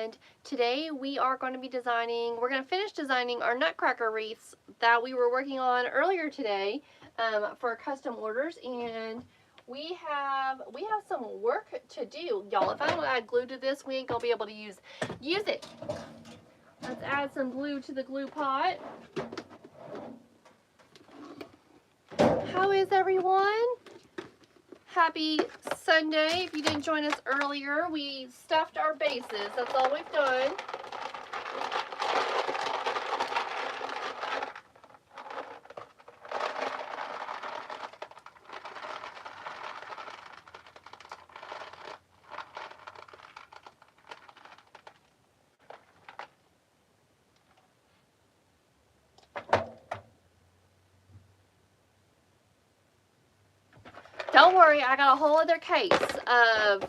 and today we are going to be designing, we're going to finish designing our Nutcracker wreaths that we were working on earlier today for custom orders, and we have some work to do, y'all. If I don't add glue to this, we ain't going to be able to use it. Let's add some glue to the glue pot. How is everyone? Happy Sunday. If you didn't join us earlier, we stuffed our bases. That's all we've done. Don't worry, I got a whole other case of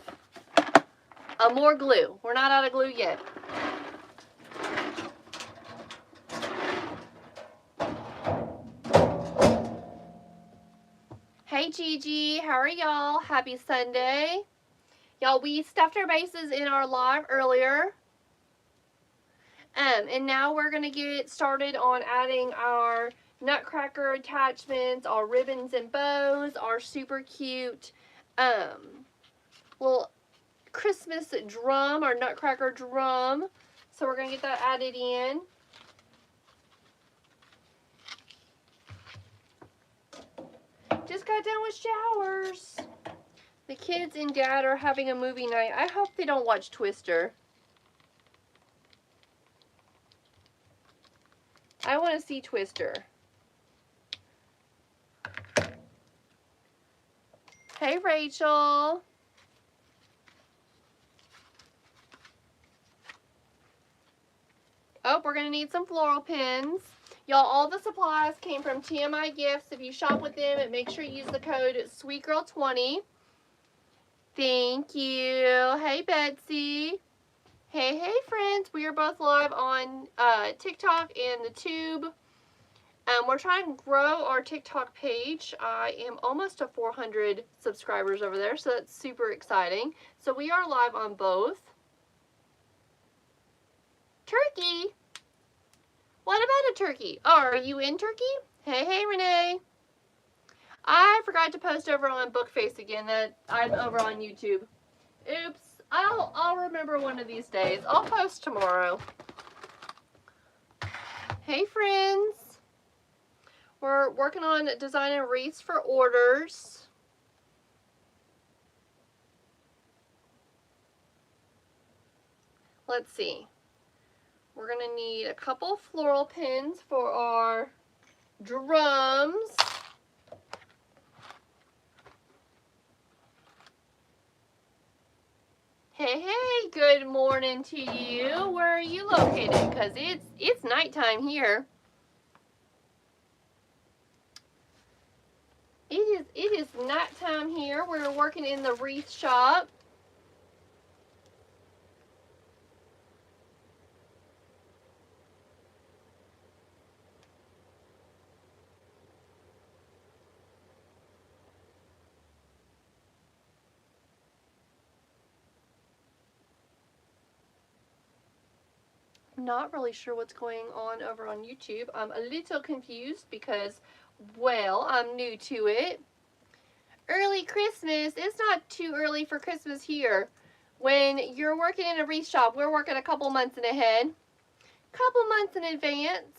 more glue. We're not out of glue yet. Hey Gigi, how are y'all? Happy Sunday. Y'all, we stuffed our bases in our live earlier. And now we're going to get started on adding our Nutcracker attachments, our ribbons and bows, our super cute little Christmas drum, our Nutcracker drum. So we're going to get that added in. Just got done with showers. The kids and Dad are having a movie night. I hope they don't watch Twister. I want to see Twister. Hey, Rachel. Oh, we're going to need some floral pins. Y'all, all the supplies came from TMI Gifts. If you shop with them, and make sure you use the code SweetGirl20. Thank you. Hey, Betsy. Hey, friends. We are both live on TikTok and the Tube. We're trying to grow our TikTok page. I am almost to 400 subscribers over there, so that's super exciting. So we are live on both. Turkey? What about a turkey? Oh, are you in Turkey? Hey, Renee. I forgot to post over on Bookface again that I'm over on YouTube. Oops. I'll remember one of these days. I'll post tomorrow. Hey, friends. We're working on designing wreaths for orders. Let's see. We're going to need a couple floral pins for our drums. Hey, good morning to you. Where are you located? Because it's nighttime here. It is nighttime here. We're working in the wreath shop. Not really sure what's going on over on YouTube. I'm a little confused because, well, I'm new to it. Early Christmas. It's not too early for Christmas here. When you're working in a wreath shop, we're working a couple months in ahead. Couple months in advance.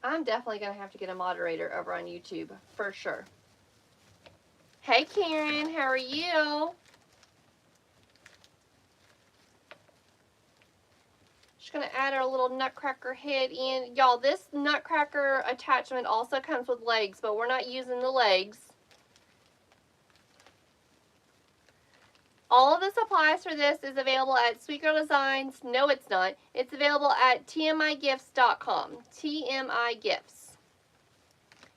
I'm definitely going to have to get a moderator over on YouTube, for sure. Hey, Karen, how are you? Just going to add our little Nutcracker head in. Y'all, this Nutcracker attachment also comes with legs, but we're not using the legs. All of the supplies for this is available at Sweet Girl Designs. No, it's not. It's available at tmigifts.com. TMI Gifts.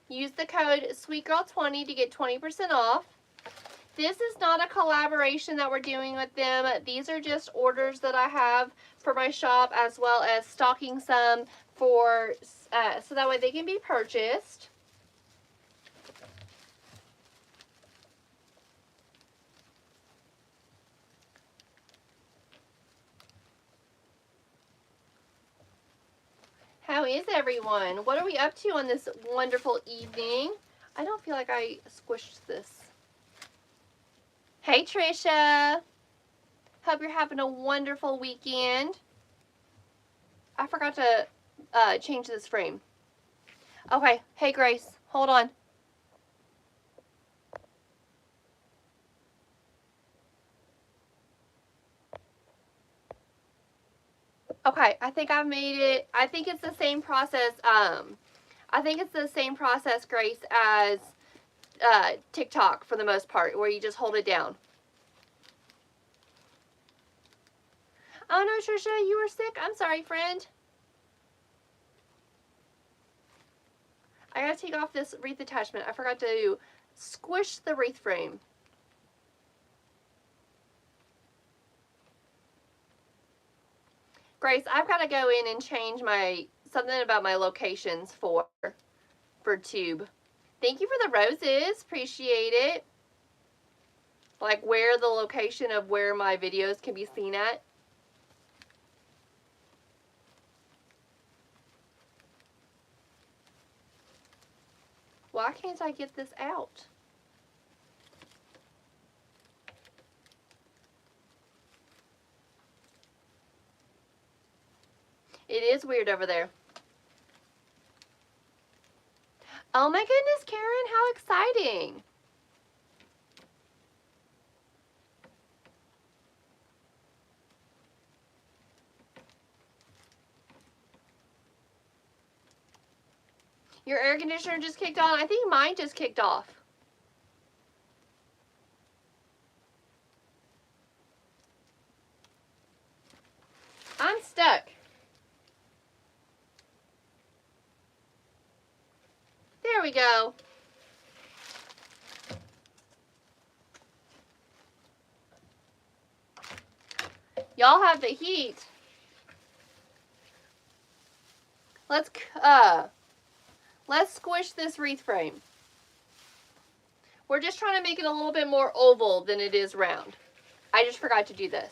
Use the code SweetGirl20 to get 20% off. This is not a collaboration that we're doing with them. These are just orders that I have for my shop, as well as stocking some for so that way they can be purchased. How is everyone? What are we up to on this wonderful evening? I don't feel like I squished this. Hey Trisha. Hope you're having a wonderful weekend. I forgot to change this frame. Okay. Hey Grace, hold on. Okay, I think I've made it. I think it's the same process. I think it's the same process, Grace, as TikTok for the most part, where you just hold it down. Oh no, Trisha, you were sick. I'm sorry, friend. I gotta take off this wreath attachment. I forgot to squish the wreath frame. Grace, I've got to go in and change something about my locations for tube. Thank you for the roses. Appreciate it. Like where the location of where my videos can be seen at. Why can't I get this out? It is weird over there. Oh my goodness, Karen, how exciting. Your air conditioner just kicked on? I think mine just kicked off. I'm stuck. There we go. Y'all have the heat. Let's squish this wreath frame. We're just trying to make it a little bit more oval than it is round. I just forgot to do this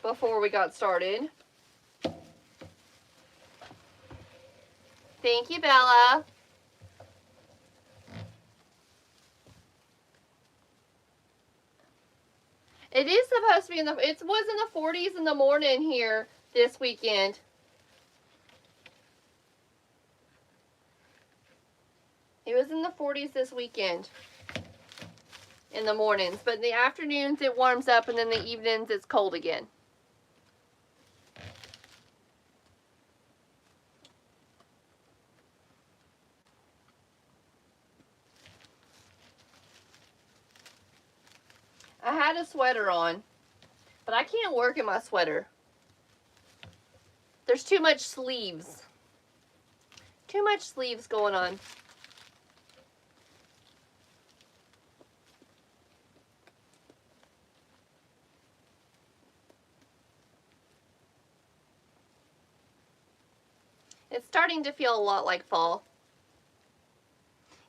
before we got started. Thank you, Bella. It is supposed to be it was in the 40s in the morning here this weekend. It was in the 40s this weekend in the mornings, but in the afternoons it warms up, and then the evenings it's cold again. I had a sweater on, but I can't work in my sweater. There's too much sleeves. Too much sleeves going on. It's starting to feel a lot like fall.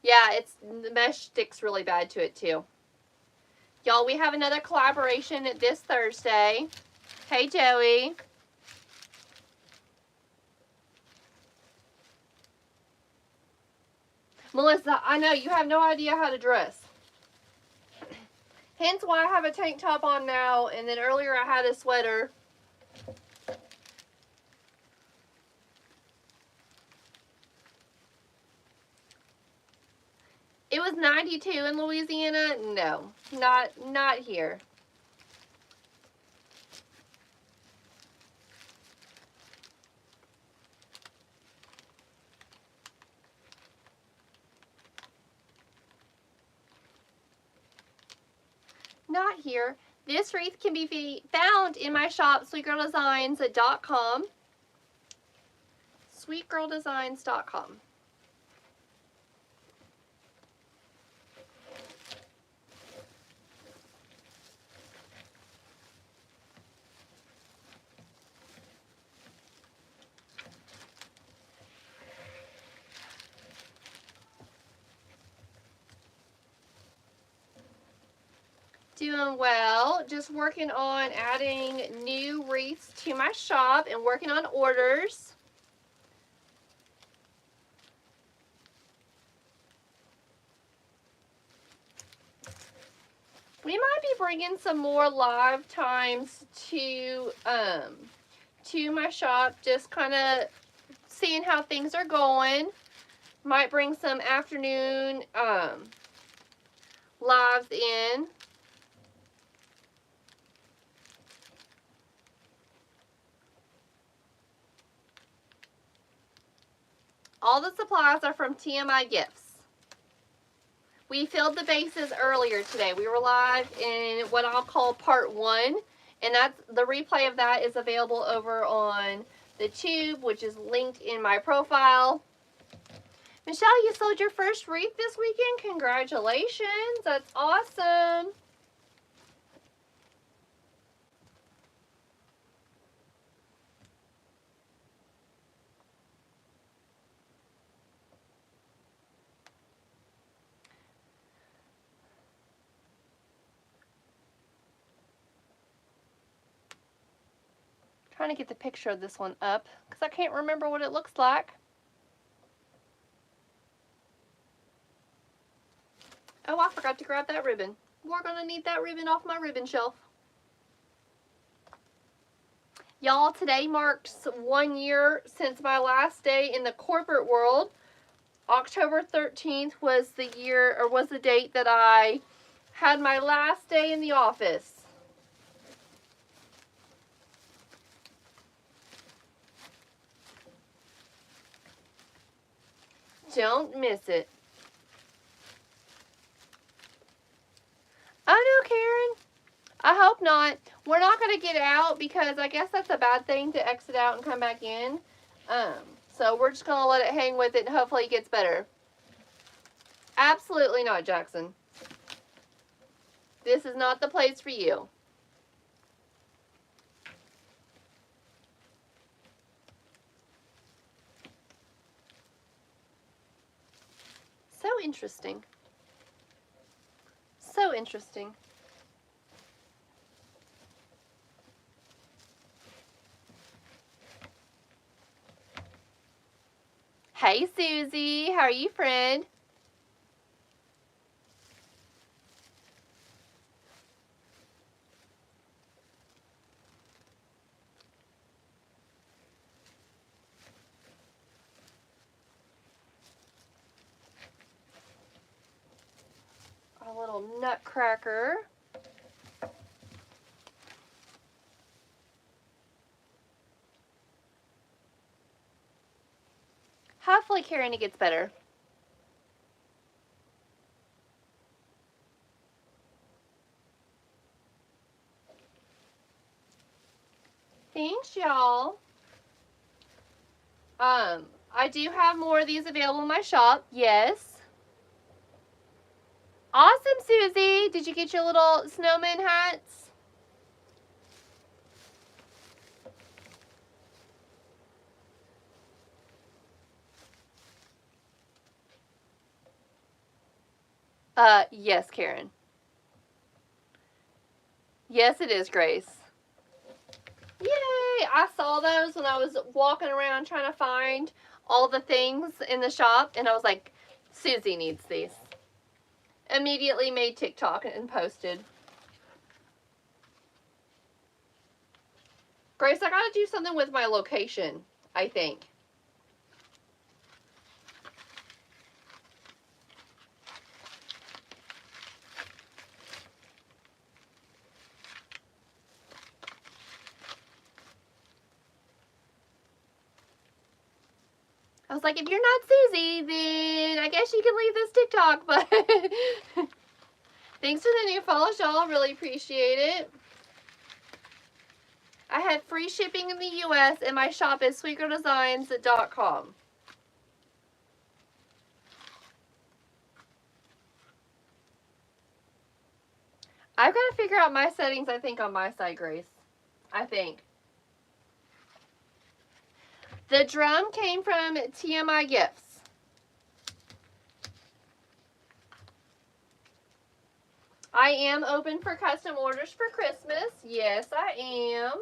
Yeah, the mesh sticks really bad to it too. Y'all, we have another collaboration this Thursday. Hey, Joey. Melissa, I know you have no idea how to dress. Hence why I have a tank top on now, and then earlier I had a sweater. It was 92 in Louisiana? No, not here. Not here. This wreath can be found in my shop, sweetgirldesigns.com. Sweetgirldesigns.com. Doing well. Just working on adding new wreaths to my shop and working on orders. We might be bringing some more live times to my shop, just kind of seeing how things are going. Might bring some afternoon lives in. All the supplies are from TMI Gifts. We filled the bases earlier today. We were live in what I'll call part 1, and that's the replay of that is available over on the tube, which is linked in my profile. Michelle, you sold your first wreath this weekend. Congratulations. That's awesome. Trying to get the picture of this one up because I can't remember what it looks like. Oh, I forgot to grab that ribbon. We're going to need that ribbon off my ribbon shelf. Y'all, today marks 1 year since my last day in the corporate world. October 13th was the year, or was the date that I had my last day in the office. Don't miss it. Oh no, Karen. I hope not. We're not going to get out because I guess that's a bad thing to exit out and come back in. So we're just going to let it hang with it and hopefully it gets better. Absolutely not, Jackson. This is not the place for you. So interesting. So interesting. Hey, Susie. How are you, friend? Our little nutcracker. Hopefully Karen, it gets better. Thanks, y'all. I do have more of these available in my shop. Yes. Awesome, Susie. Did you get your little snowman hats? Yes, Karen. Yes, it is, Grace. Yay! I saw those when I was walking around trying to find all the things in the shop, and I was like, Susie needs these. Immediately made TikTok and posted. Grace, I gotta do something with my location, I think. I was like, if you're not Susie, then I guess you can leave this TikTok, but Thanks for the new follows, y'all. Really appreciate it. I have free shipping in the U.S. and my shop is sweetgirldesigns.com. I've got to figure out my settings, I think, on my side, Grace. I think. The drum came from TMI Gifts. I am open for custom orders for Christmas. Yes, I am.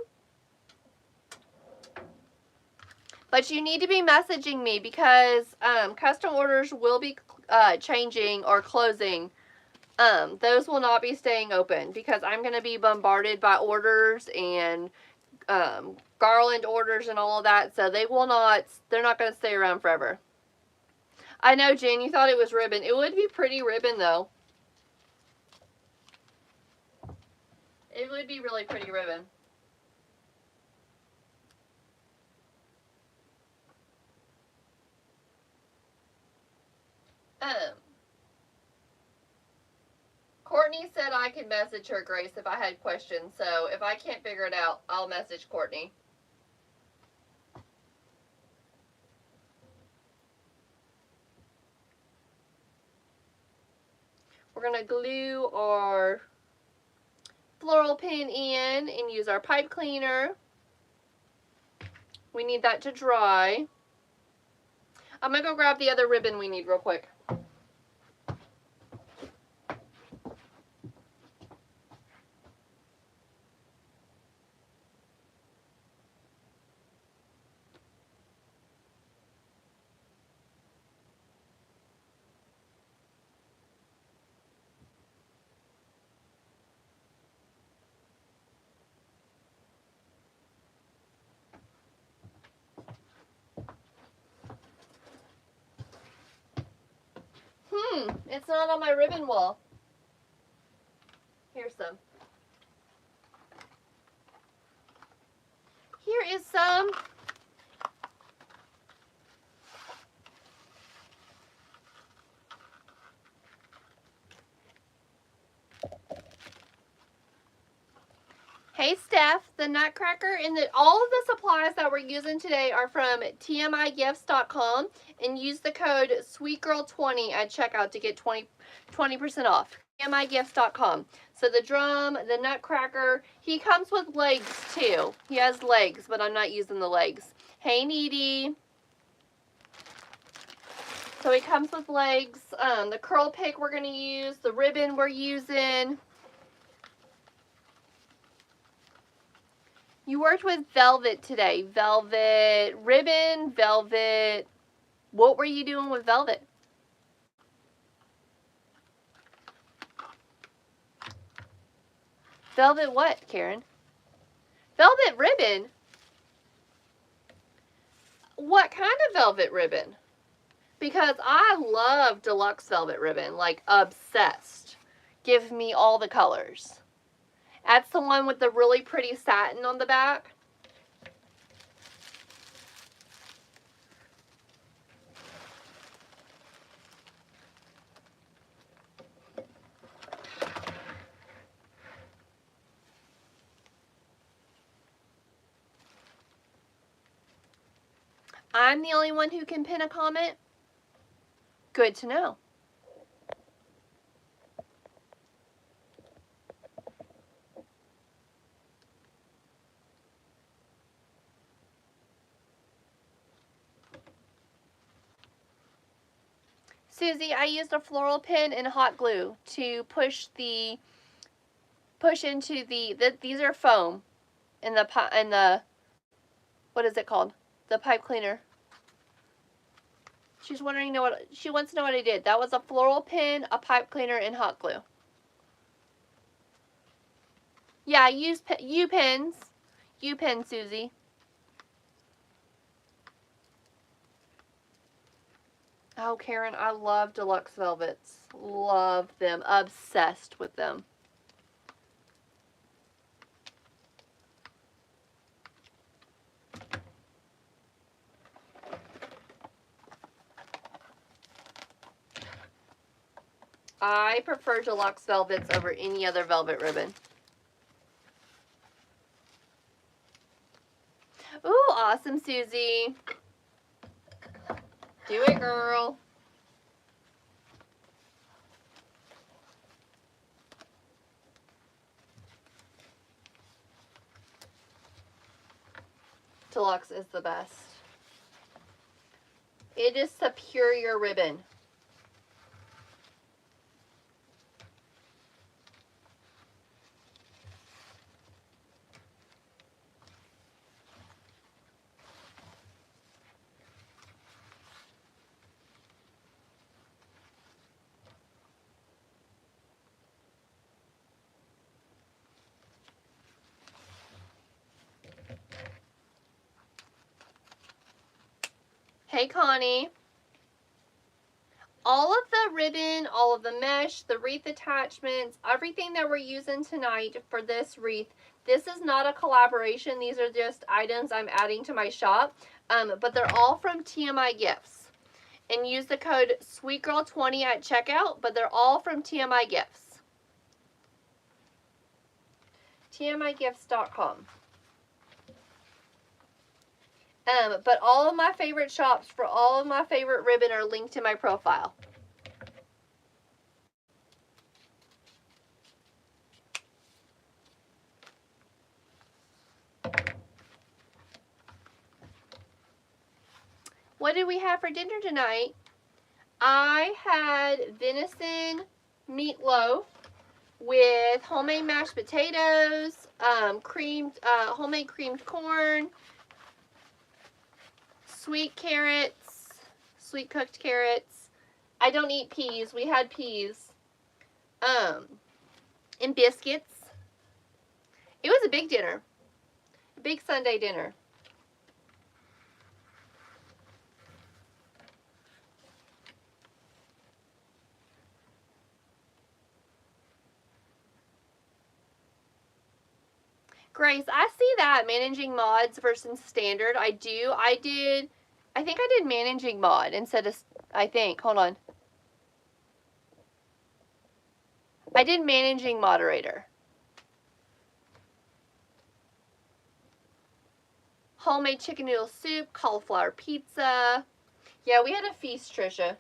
But you need to be messaging me because custom orders will be changing or closing. Those will not be staying open because I'm going to be bombarded by orders and garland orders and all of that. So they're not going to stay around forever. I know, Jen, you thought it was ribbon. It would be pretty ribbon, though. It would be really pretty ribbon. Courtney said I could message her, Grace, if I had questions. So if I can't figure it out, I'll message Courtney. We're going to glue our floral pin in and use our pipe cleaner. We need that to dry. I'm going to go grab the other ribbon we need real quick. It's not on my ribbon wall. Here's some. Here is some. Hey Steph, the Nutcracker and all of the supplies that we're using today are from tmigifts.com and use the code SweetGirl20 at checkout to get 20% off. tmigifts.com. So the drum, the Nutcracker, he comes with legs too. He has legs, but I'm not using the legs. Hey Needy. So he comes with legs. The curl pick we're going to use, the ribbon we're using. You worked with velvet today. Velvet ribbon, velvet. What were you doing with velvet? Velvet what, Karen? Velvet ribbon? What kind of velvet ribbon? Because I love deluxe velvet ribbon, like obsessed. Give me all the colors. That's the one with the really pretty satin on the back. I'm the only one who can pin a comment? Good to know. Susie, I used a floral pin and hot glue to push into these are foam in the what is it called? The pipe cleaner. She wants to know what I did. That was a floral pin, a pipe cleaner, and hot glue. Yeah, I use U-pins. U-pin, Susie. Oh, Karen, I love deluxe velvets. Love them. Obsessed with them. I prefer deluxe velvets over any other velvet ribbon. Ooh, awesome, Susie. Do it, girl. Deluxe is the best. It is superior ribbon. Hey, Connie. All of the ribbon, all of the mesh, the wreath attachments, everything that we're using tonight for this wreath, this is not a collaboration. These are just items I'm adding to my shop, but they're all from TMI Gifts. And use the code SweetGirl20 at checkout, but they're all from TMI Gifts. TMIGifts.com. But all of my favorite shops for all of my favorite ribbon are linked in my profile. What did we have for dinner tonight? I had venison meatloaf with homemade mashed potatoes, homemade creamed corn, sweet carrots, sweet cooked carrots. I don't eat peas. We had peas. And biscuits. It was a big dinner. A big Sunday dinner. Grace, I see that, managing mods versus standard. I think I did managing mod instead of, hold on. I did managing moderator. Homemade chicken noodle soup, cauliflower pizza. Yeah, we had a feast, Trisha.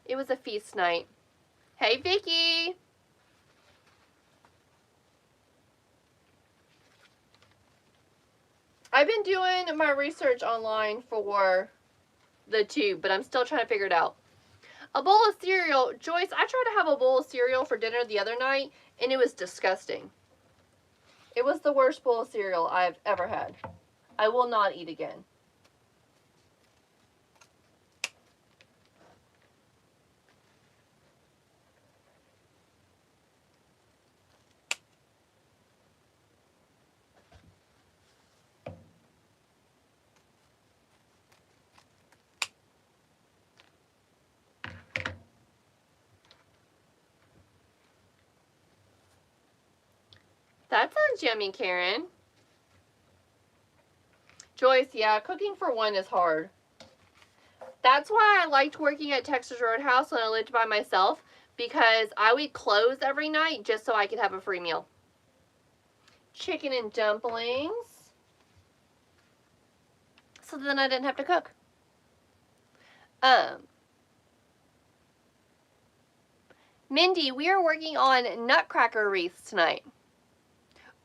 It was a feast night. Hey, Vicky. I've been doing my research online for the tube, but I'm still trying to figure it out. A bowl of cereal. Joyce, I tried to have a bowl of cereal for dinner the other night, and it was disgusting. It was the worst bowl of cereal I've ever had. I will not eat again. That sounds yummy, Karen. Joyce, yeah, cooking for one is hard. That's why I liked working at Texas Roadhouse when I lived by myself, because I would close every night just so I could have a free meal. Chicken and dumplings. So then I didn't have to cook. Mindy, we are working on nutcracker wreaths tonight.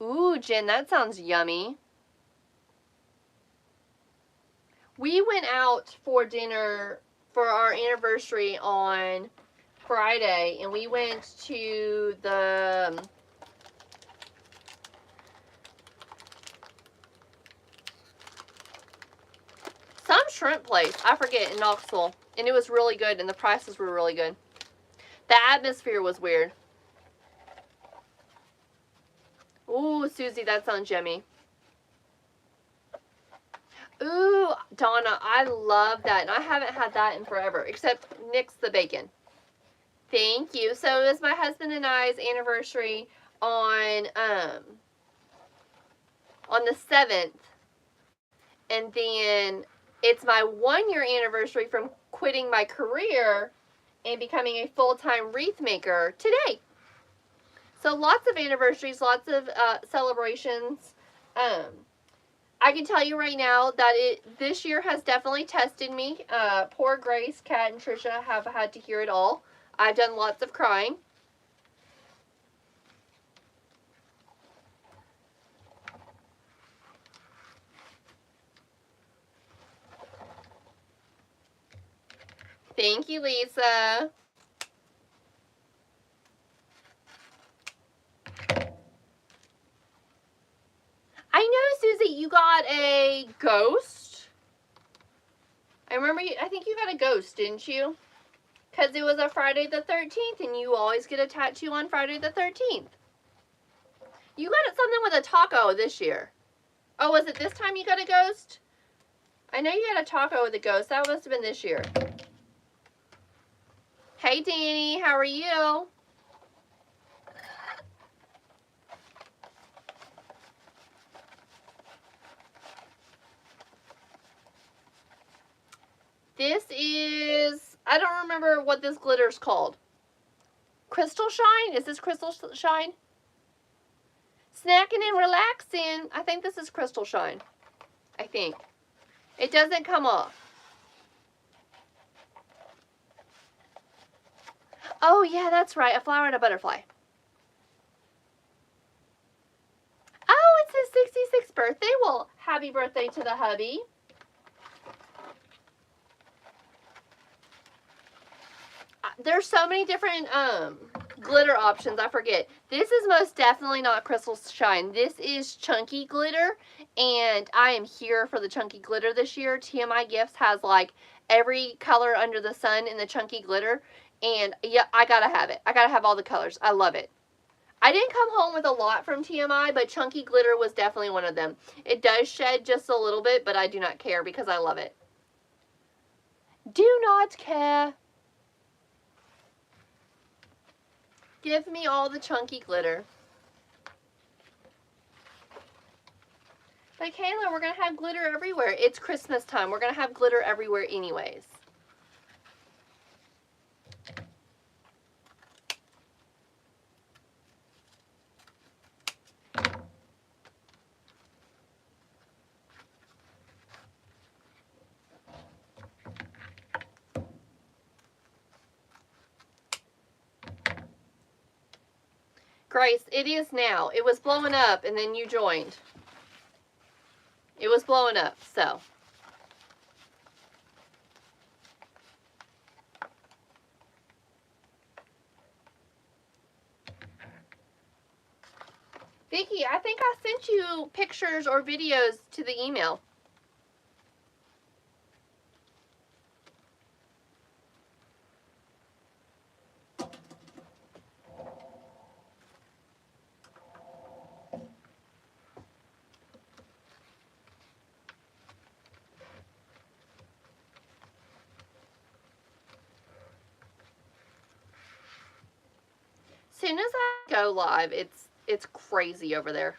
Ooh, Jen, that sounds yummy. We went out for dinner for our anniversary on Friday, and we went to the some shrimp place, I forget, in Knoxville, and it was really good, and the prices were really good. The atmosphere was weird. Ooh, Susie, that sounds yummy. Ooh, Donna, I love that. And I haven't had that in forever, except Nick's the bacon. Thank you. So it was my husband and I's anniversary on the 7th. And then it's my 1-year anniversary from quitting my career and becoming a full-time wreath maker today. So lots of anniversaries, lots of celebrations. I can tell you right now that this year has definitely tested me. Poor Grace, Kat, and Trisha have had to hear it all. I've done lots of crying. Thank you, Lisa. I know, Susie, you got a ghost. I remember I think you got a ghost, didn't you? Because it was a Friday the 13th, and you always get a tattoo on Friday the 13th. You got something with a taco this year. Oh, was it this time you got a ghost? I know you had a taco with a ghost. That must have been this year. Hey, Danny. How are you? This is, I don't remember what this glitter's called. Crystal Shine? Is this Crystal Shine? Snacking and relaxing. I think this is Crystal Shine. I think. It doesn't come off. Oh, yeah, that's right. A flower and a butterfly. Oh, it's his 66th birthday. Well, happy birthday to the hubby. There's so many different glitter options. I forget. This is most definitely not Crystal Shine. This is chunky glitter, and I am here for the chunky glitter this year. TMI Gifts has like every color under the sun in the chunky glitter, and yeah, I gotta have it. I gotta have all the colors. I love it. I didn't come home with a lot from TMI, but chunky glitter was definitely one of them. It does shed just a little bit, but I do not care because I love it. Do not care. Give me all the chunky glitter. But Kayla, we're going to have glitter everywhere. It's Christmas time. We're going to have glitter everywhere anyways. Grace, it is now. It was blowing up and then you joined. It was blowing up, so. Vicki, I think I sent you pictures or videos to the email. Soon as I go live, it's crazy over there.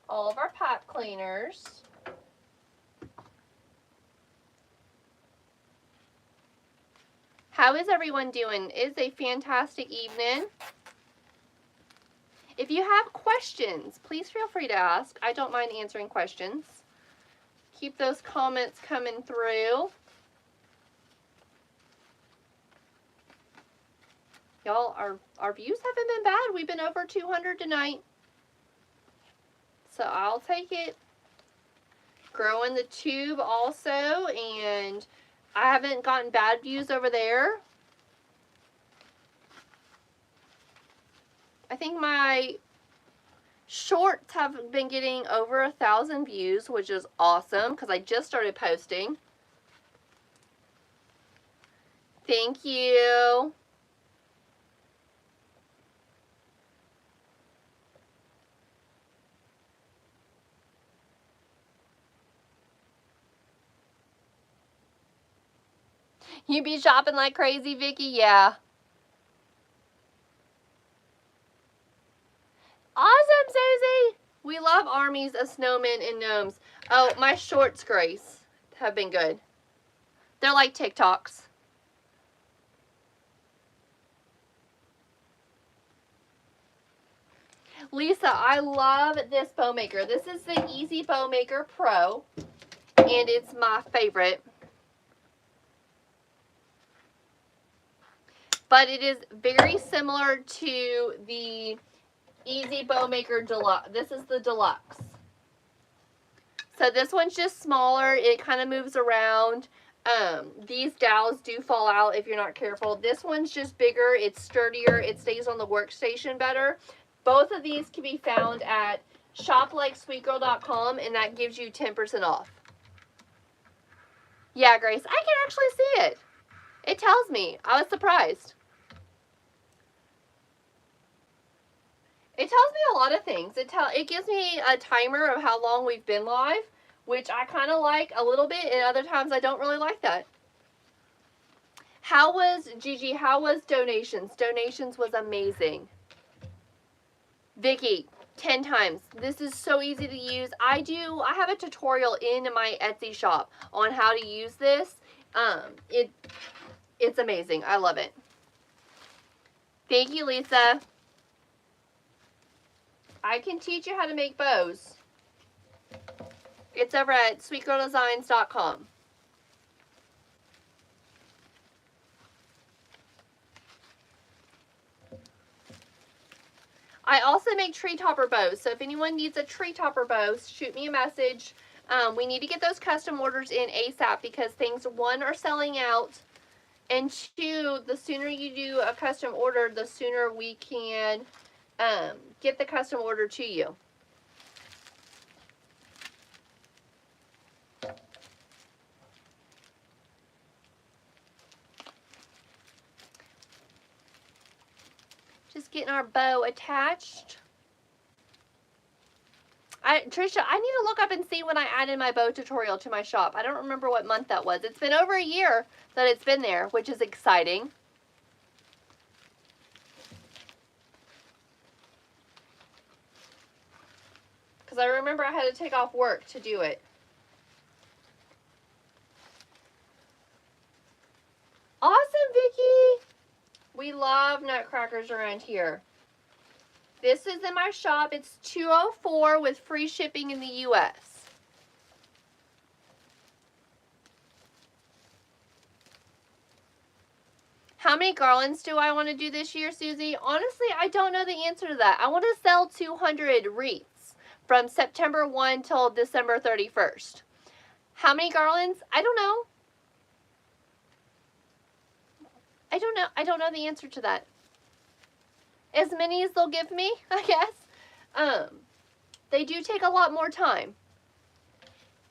All of our pipe cleaners. How is everyone doing? It's a fantastic evening. If you have questions, please feel free to ask. I don't mind answering questions. Keep those comments coming through. Y'all, our views haven't been bad. We've been over 200 tonight. So I'll take it. Growing the tube also, and I haven't gotten bad views over there. I think my shorts have been getting over 1,000 views, which is awesome because I just started posting. Thank you. You be shopping like crazy, Vicki? Yeah. Awesome, Susie. We love armies of snowmen and gnomes. Oh, my shorts, Grace, have been good. They're like TikToks. Lisa, I love this bow maker. This is the Easy Bow Maker Pro, and it's my favorite. But it is very similar to the Easy Bow Maker Deluxe. This is the Deluxe. So this one's just smaller. It kind of moves around. These dowels do fall out if you're not careful. This one's just bigger. It's sturdier. It stays on the workstation better. Both of these can be found at shoplikesweetgirl.com, and that gives you 10% off. Yeah, Grace, I can actually see it. It tells me. I was surprised. It tells me a lot of things. It gives me a timer of how long we've been live, which I kind of like a little bit, and other times I don't really like that. How was, Gigi, how was donations? Donations was amazing. Vicky, 10 times. This is so easy to use. I have a tutorial in my Etsy shop on how to use this. It's amazing. I love it. Thank you, Lisa. I can teach you how to make bows. It's over at sweetgirldesigns.com. I also make tree topper bows, so if anyone needs a tree topper bow, shoot me a message. We need to get those custom orders in ASAP because things, one, are selling out, and two, the sooner you do a custom order, the sooner we can get the custom order to you. Just getting our bow attached. Trisha, I need to look up and see when I added my bow tutorial to my shop. I don't remember what month that was. It's been over a year that it's been there, which is exciting. Because I remember I had to take off work to do it. Awesome, Vicky! We love nutcrackers around here. This is in my shop. It's $204 with free shipping in the U.S. How many garlands do I want to do this year, Susie? Honestly, I don't know the answer to that. I want to sell 200 wreaths from September 1 till December 31st. How many garlands? I don't know. I don't know the answer to that. As many as they'll give me, I guess. They do take a lot more time.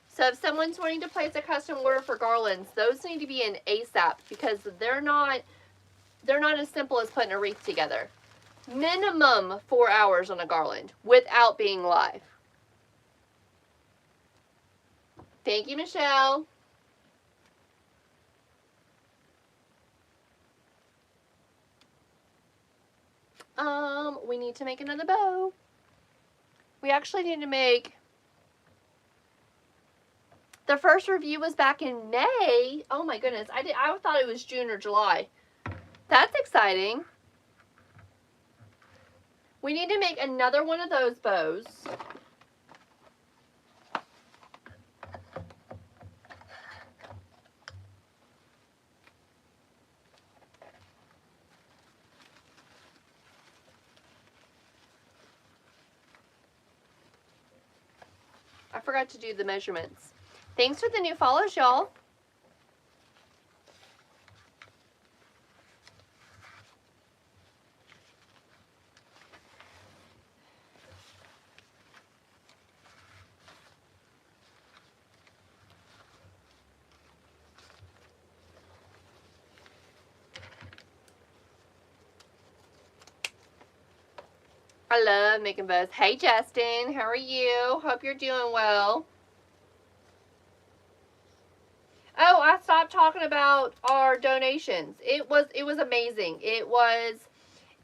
So if someone's wanting to place a custom order for garlands, those need to be in ASAP because they're not as simple as putting a wreath together. Minimum 4 hours on a garland without being live. Thank you, Michelle. We need to make another bow. We actually need to make... The first review was back in May. Oh my goodness. I thought it was June or July. That's exciting. We need to make another one of those bows. I forgot to do the measurements. Thanks for the new follows, y'all. I love making bows. Hey, Justin. How are you? Hope you're doing well. Oh, I stopped talking about our donations. It was amazing. It was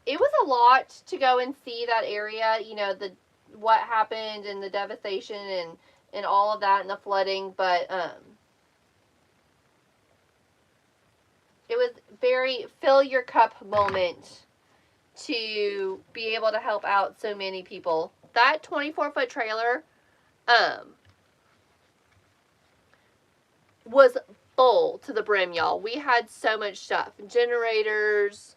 it was a lot to go and see that area, you know, what happened and the devastation and all of that and the flooding, but it was very fill your cup moment to be able to help out so many people. That 24-foot trailer was full to the brim, y'all. We had so much stuff. Generators,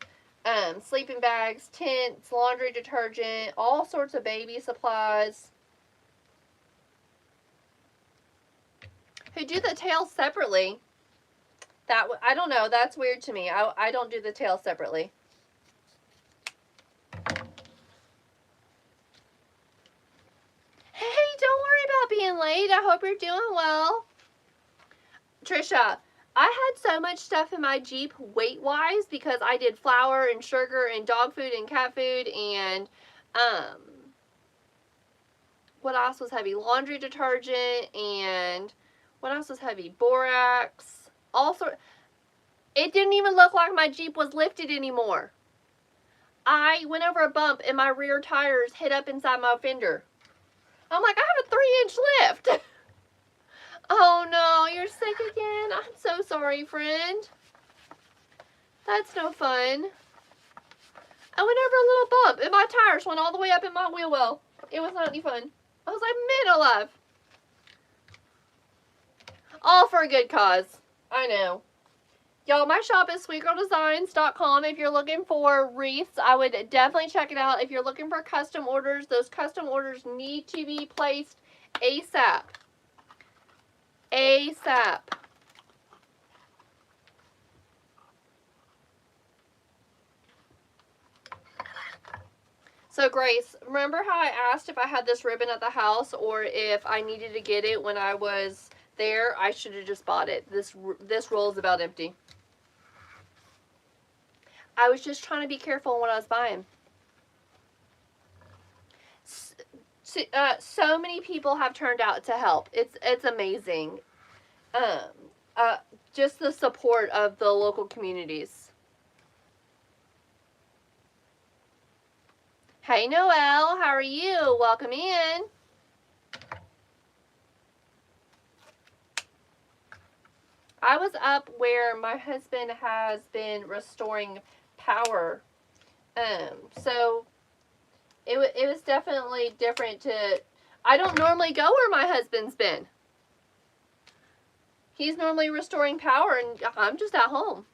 sleeping bags, tents, laundry detergent, all sorts of baby supplies. Who do the tails separately? I don't know. That's weird to me. I don't do the tails separately. Hey, don't worry about being late. I hope you're doing well. Trisha, I had so much stuff in my Jeep weight-wise because I did flour and sugar and dog food and cat food and what else was heavy? Laundry detergent and what else was heavy? Borax. It didn't even look like my Jeep was lifted anymore. I went over a bump and my rear tires hit up inside my fender. I'm like, I have a 3-inch lift. Oh no, you're sick again. I'm so sorry, friend. That's no fun. I went over a little bump and my tires went all the way up in my wheel well. It was not any fun. I was like, middle of. All for a good cause. I know. Y'all, my shop is sweetgirldesigns.com. If you're looking for wreaths, I would definitely check it out. If you're looking for custom orders, those custom orders need to be placed ASAP. ASAP. So Grace, remember how I asked if I had this ribbon at the house or if I needed to get it when I was there? I should have just bought it. This roll is about empty. I was just trying to be careful in what I was buying. So many people have turned out to help. It's amazing. Just the support of the local communities. Hey Noelle, how are you? Welcome in. I was up where my husband has been restoring power. So it was definitely different I don't normally go where my husband's been. He's normally restoring power and I'm just at home.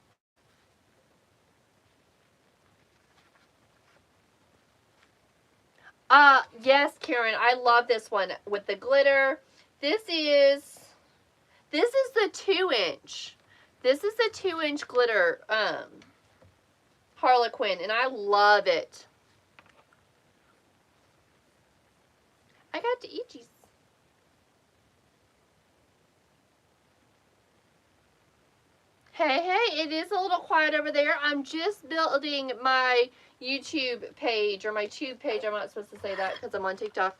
Yes, Karen, I love this one with the glitter. This is the 2-inch. This is the 2-inch glitter harlequin, and I love it. I got the itchies. Hey, it is a little quiet over there. I'm just building my YouTube page, or my tube page. I'm not supposed to say that because I'm on TikTok.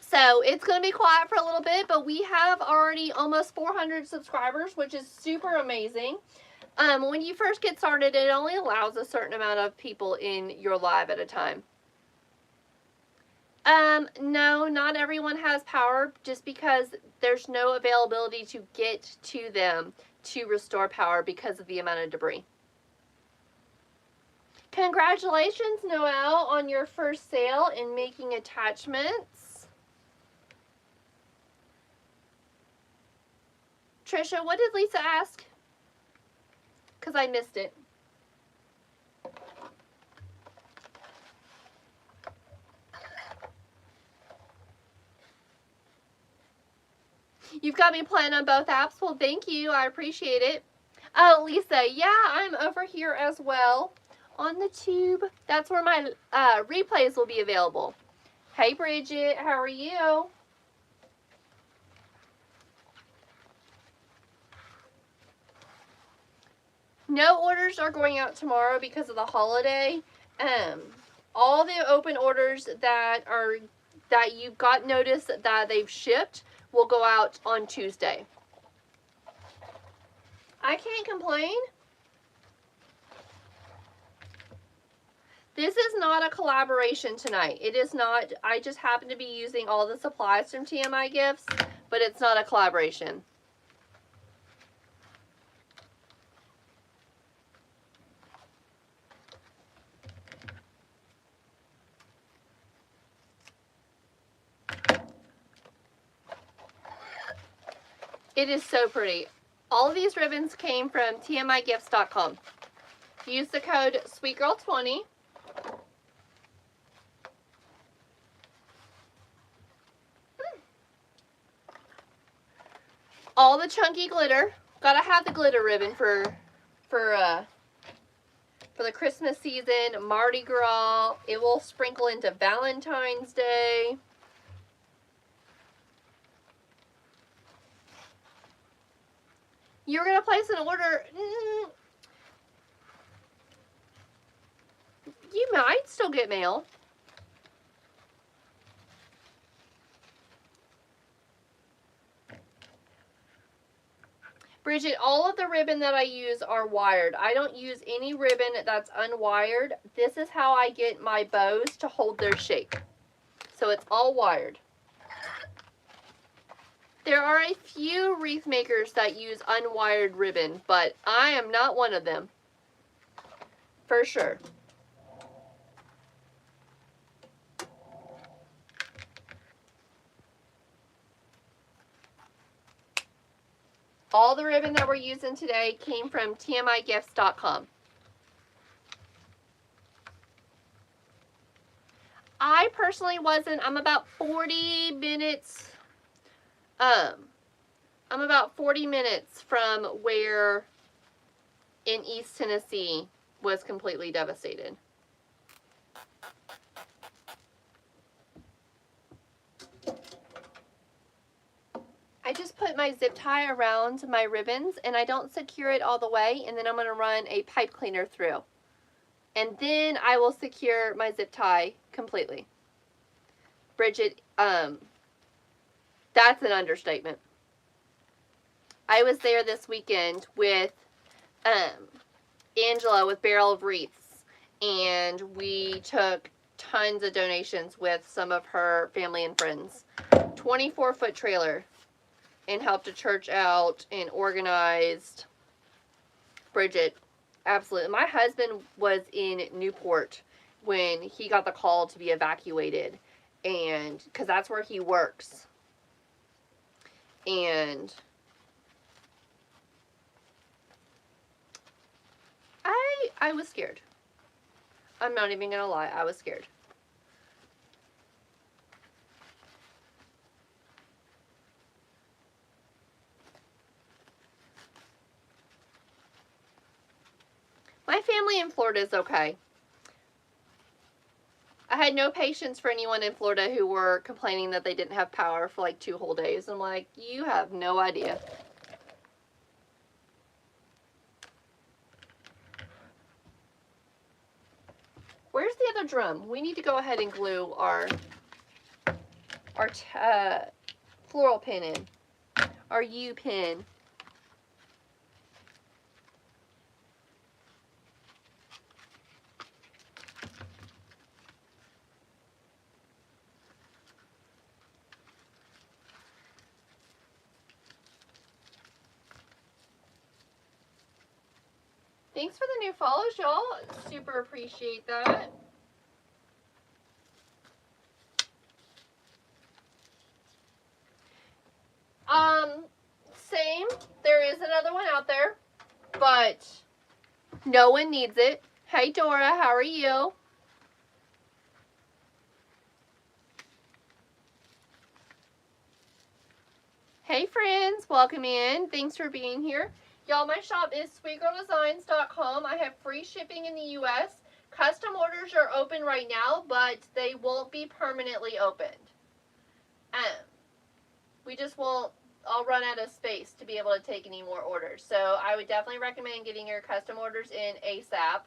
So it's going to be quiet for a little bit, but we have already almost 400 subscribers, which is super amazing. When you first get started, it only allows a certain amount of people in your live at a time. No, not everyone has power just because there's no availability to get to them to restore power because of the amount of debris. Congratulations, Noelle, on your first sale in making attachments. Trisha, what did Lisa ask? Because I missed it. You've got me playing on both apps. Well, thank you. I appreciate it. Oh, Lisa, yeah, I'm over here as well on the tube. That's where my replays will be available. Hey, Bridget, how are you? No orders are going out tomorrow because of the holiday. All the open orders that you've got notice that they've shipped will go out on Tuesday. I can't complain. This is not a collaboration tonight. It is not. I just happen to be using all the supplies from TMI Gifts, but it's not a collaboration. It is so pretty. All of these ribbons came from tmigifts.com. Use the code SweetGirl20. All the chunky glitter. Gotta have the glitter ribbon for the Christmas season, Mardi Gras. It will sprinkle into Valentine's Day. You're gonna place an order. You might still get mail. Bridget, all of the ribbon that I use are wired. I don't use any ribbon that's unwired. This is how I get my bows to hold their shape. So it's all wired. There are a few wreath makers that use unwired ribbon, but I am not one of them. For sure. All the ribbon that we're using today came from tmigifts.com. I personally wasn't. I'm about 40 minutes. I'm about 40 minutes from where in East Tennessee was completely devastated. I just put my zip tie around my ribbons and I don't secure it all the way, and then I'm going to run a pipe cleaner through. And then I will secure my zip tie completely. Bridget, that's an understatement. I was there this weekend with Angela with Barrel of Wreaths, and we took tons of donations with some of her family and friends. 24-foot trailer. And helped a church out and organized. Bridget, absolutely. My husband was in Newport when he got the call to be evacuated, and because that's where he works. And I was scared. I'm not even gonna lie, I was scared. My family in Florida is okay. I had no patience for anyone in Florida who were complaining that they didn't have power for like 2 whole days. I'm like, you have no idea. Where's the other drum? We need to go ahead and glue our floral pin in. Our U pin. Thanks for the new follows, y'all. Super appreciate that. Same. There is another one out there, but no one needs it. Hey, Dora, how are you? Hey, friends. Welcome in. Thanks for being here. Y'all, my shop is sweetgirldesigns.com. I have free shipping in the U.S. Custom orders are open right now, but they won't be permanently opened. We just won't, I'll run out of space to be able to take any more orders. So I would definitely recommend getting your custom orders in ASAP.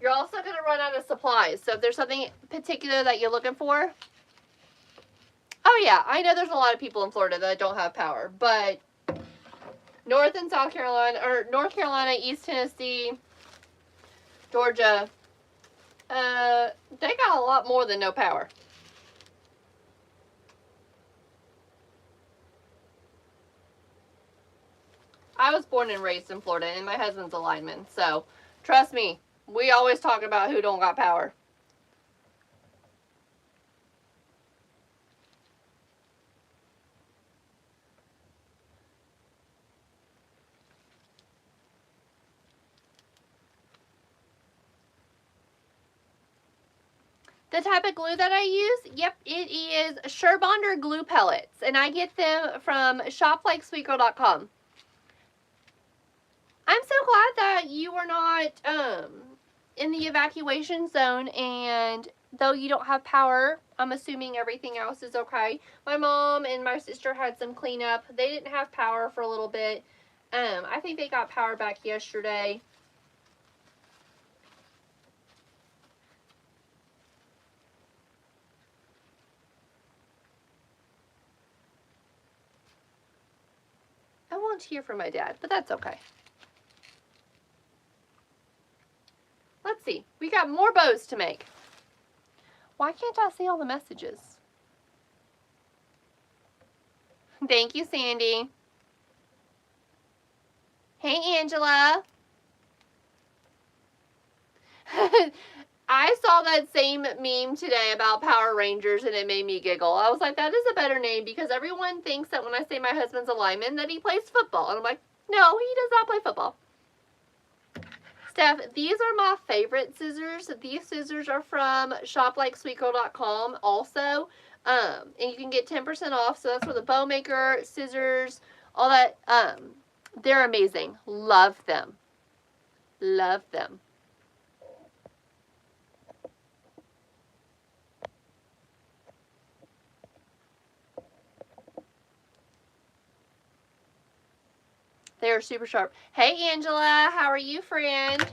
You're also going to run out of supplies. So if there's something particular that you're looking for. Oh yeah, I know there's a lot of people in Florida that don't have power, but North and South Carolina, or North Carolina, East Tennessee, Georgia, They got a lot more than no power. I was born and raised in Florida, and my husband's a lineman, so trust me, we always talk about who don't got power. The type of glue that I use, yep, it is Surebonder glue pellets, and I get them from shoplikeSweetGirl.com. I'm so glad that you were not in the evacuation zone, and though you don't have power, I'm assuming everything else is okay. My mom and my sister had some cleanup. They didn't have power for a little bit. I think they got power back yesterday. I won't hear from my dad, but that's okay. Let's see. We got more bows to make. Why can't I see all the messages? Thank you, Sandy. Hey, Angela. I saw that same meme today about Power Rangers, and it made me giggle. I was like, that is a better name, because everyone thinks that when I say my husband's a lineman that he plays football. And I'm like, no, he does not play football. Steph, these are my favorite scissors. These scissors are from shoplikesweetgirl.com also. And you can get 10% off. So that's for the bow maker, scissors, all that. They're amazing. Love them. Love them. They are super sharp. Hey, Angela. How are you, friend?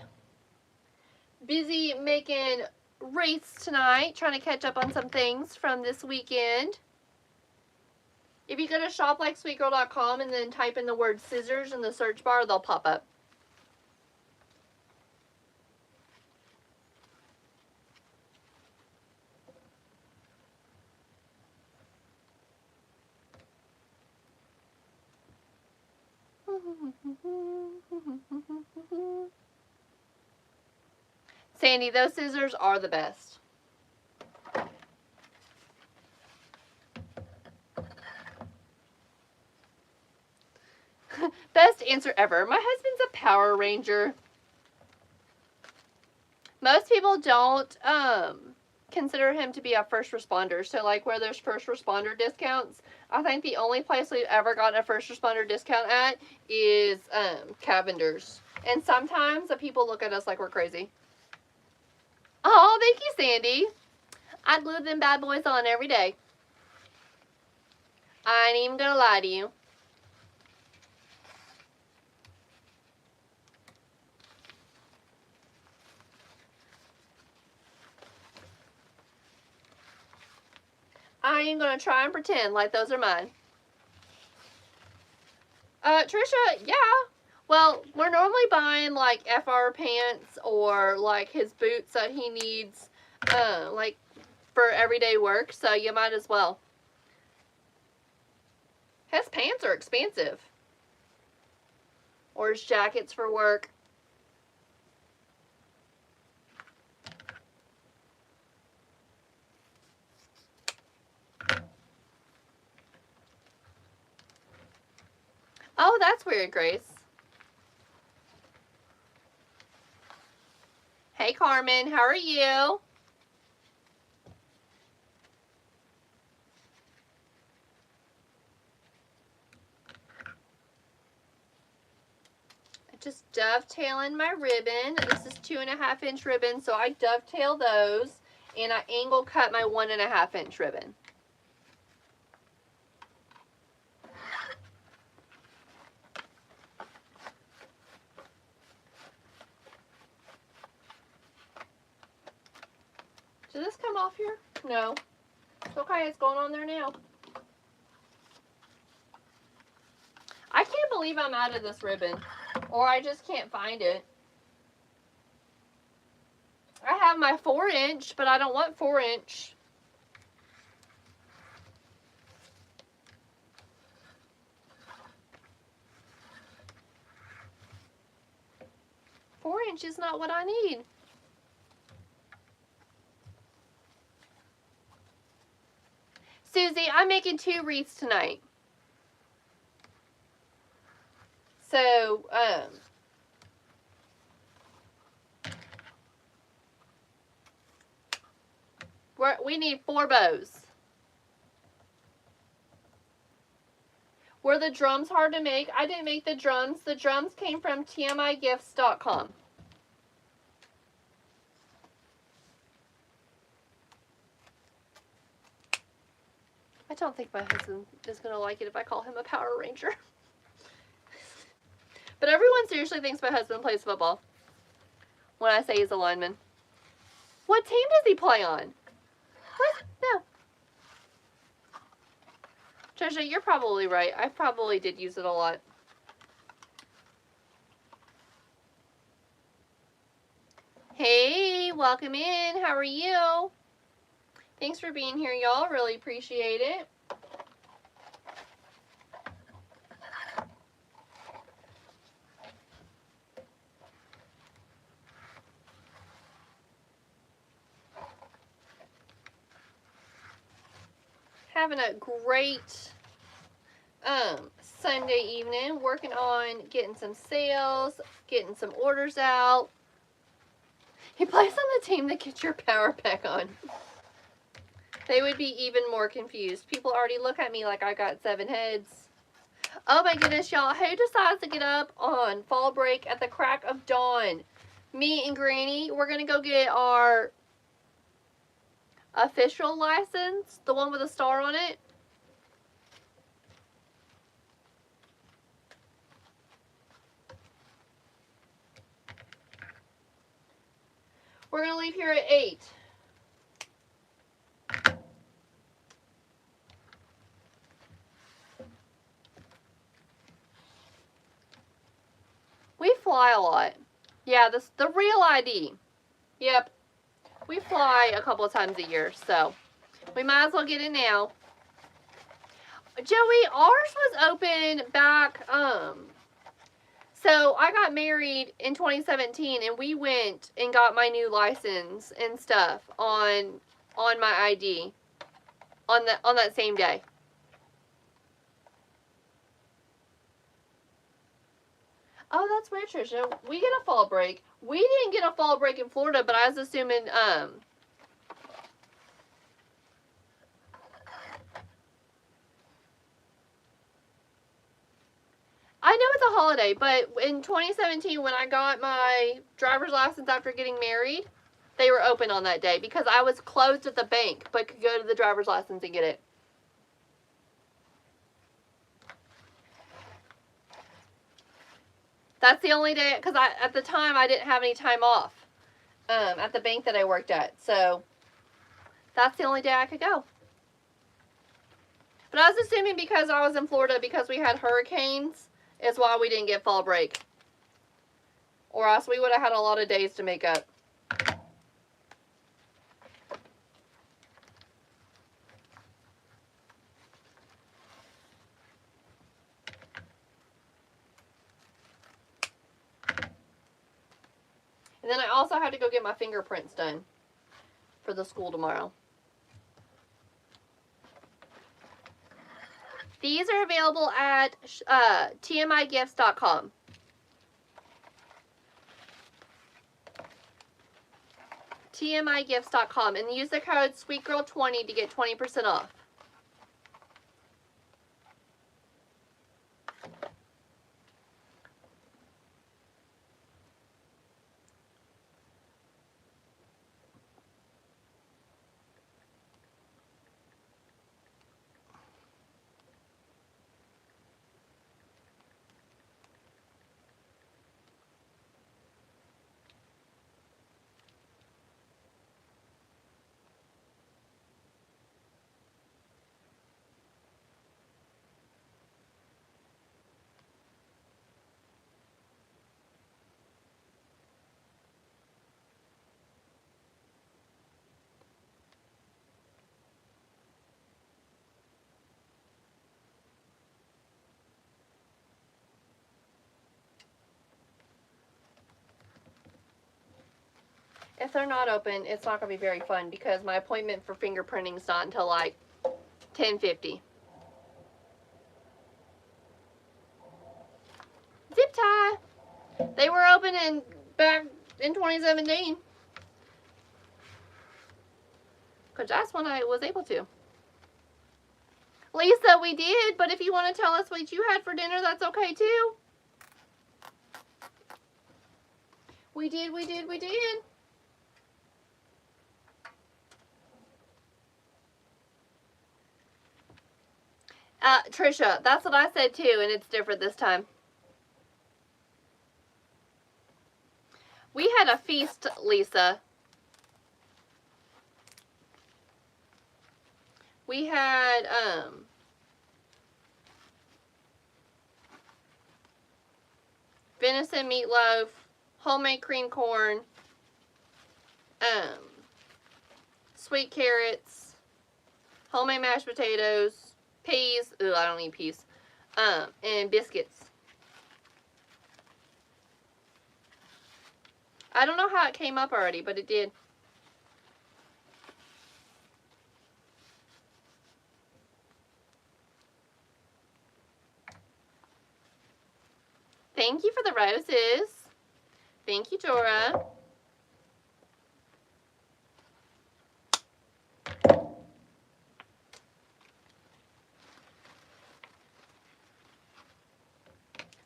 Busy making wreaths tonight. Trying to catch up on some things from this weekend. If you go to shoplikesweetgirl.com and then type in the word scissors in the search bar, they'll pop up. Sandy, those scissors are the best. Best answer ever. My husband's a Power Ranger. Most people don't consider him to be a first responder. So like where there's first responder discounts, I think the only place we've ever gotten a first responder discount at is Cavender's. And sometimes the people look at us like we're crazy. Oh, thank you, Sandy. I glue them bad boys on every day. I ain't even gonna lie to you. I ain't gonna try and pretend like those are mine. Trisha, yeah. Well, we're normally buying like FR pants or like his boots that he needs, like for everyday work. So you might as well. His pants are expensive. Or his jackets for work. Oh, that's weird, Grace. Hey, Carmen, how are you? I just dovetailing my ribbon. This is 2.5 inch ribbon, so I dovetail those, and I angle cut my 1.5 inch ribbon. Did this come off here? No. It's okay, it's going on there now. I can't believe I'm out of this ribbon. Or I just can't find it. I have my 4-inch, but I don't want 4-inch. Four-inch is not what I need. Susie, I'm making 2 wreaths tonight. So, we need 4 bows. Were the drums hard to make? I didn't make the drums. The drums came from tmigifts.com. I don't think my husband is going to like it if I call him a Power Ranger. But everyone seriously thinks my husband plays football when I say he's a lineman. What team does he play on? What? No. Trisha, you're probably right. I probably did use it a lot. Hey, welcome in. How are you? Thanks for being here, y'all. Really appreciate it. Having a great Sunday evening, working on getting some sales, getting some orders out. He plays on the team that gets your power pack on. They would be even more confused. People already look at me like I got 7 heads. Oh my goodness, y'all. Who decides to get up on fall break at the crack of dawn? Me and Granny, we're going to go get our official license, the one with a star on it. We're going to leave here at 8. We fly a lot. Yeah, the real ID. Yep. We fly a couple of times a year, so we might as well get it now. Joey, ours was open back, so I got married in 2017, and we went and got my new license and stuff on my ID on that same day. Oh, that's weird, Trisha. We get a fall break. We didn't get a fall break in Florida, but I was assuming, I know it's a holiday, but in 2017, when I got my driver's license after getting married, they were open on that day because I was closed at the bank, but could go to the driver's license and get it. That's the only day, because at the time I didn't have any time off at the bank that I worked at. So that's the only day I could go. But I was assuming because I was in Florida, because we had hurricanes, is why we didn't get fall break. Or else we would have had a lot of days to make up. And then I also have to go get my fingerprints done for the school tomorrow. These are available at tmigifts.com. tmigifts.com, and use the code SweetGirl20 to get 20% off. If they're not open, it's not going to be very fun because my appointment for fingerprinting is not until like 10:50. Zip tie. They were open back in 2017. Because that's when I was able to. Lisa, we did, but if you want to tell us what you had for dinner, that's okay too. We did. Trisha, that's what I said too, and it's different this time. We had a feast, Lisa. We had, venison meatloaf, homemade cream corn, sweet carrots, homemade mashed potatoes, peas. Ooh, I don't eat peas. And biscuits. I don't know how it came up already, but it did. Thank you for the roses. Thank you, Dora.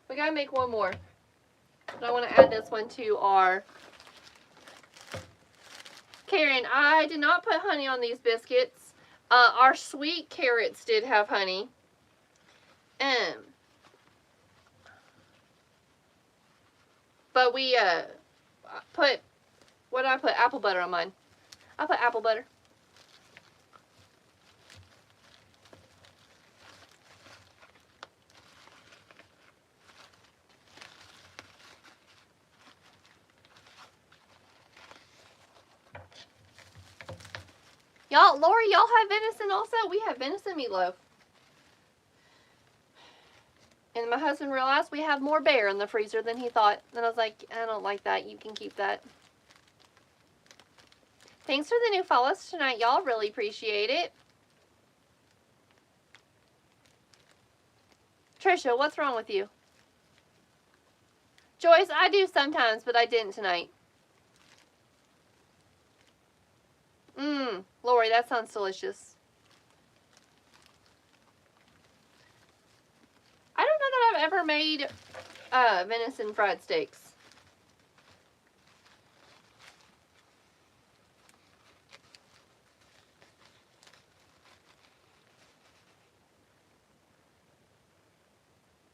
We gotta make one more. But I want to add this one to our... Karen, I did not put honey on these biscuits. Our sweet carrots did have honey. But we put... What did I put? Apple butter on mine. I put apple butter. Y'all, Lori, y'all have venison also? We have venison meatloaf. And my husband realized we have more bear in the freezer than he thought. And I was like, I don't like that. You can keep that. Thanks for the new follows tonight, y'all. Really appreciate it. Trisha, what's wrong with you? Joyce, I do sometimes, but I didn't tonight. Lori, that sounds delicious. I don't know that I've ever made venison fried steaks.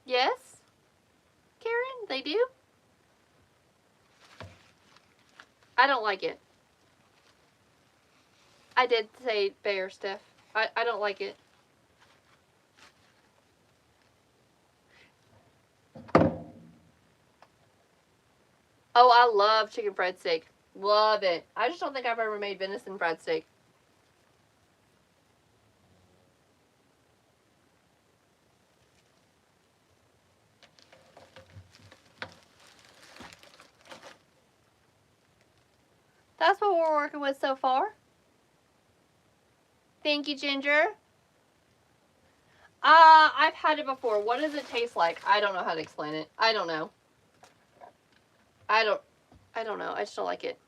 Yes? Karen, they do? I don't like it. I did say bear, Steph. I don't like it. Oh, I love chicken fried steak. Love it. I just don't think I've ever made venison fried steak. That's what we're working with so far. Thank you, Ginger. I've had it before. What does it taste like? I don't know how to explain it. I don't know. I don't know. I just don't like it.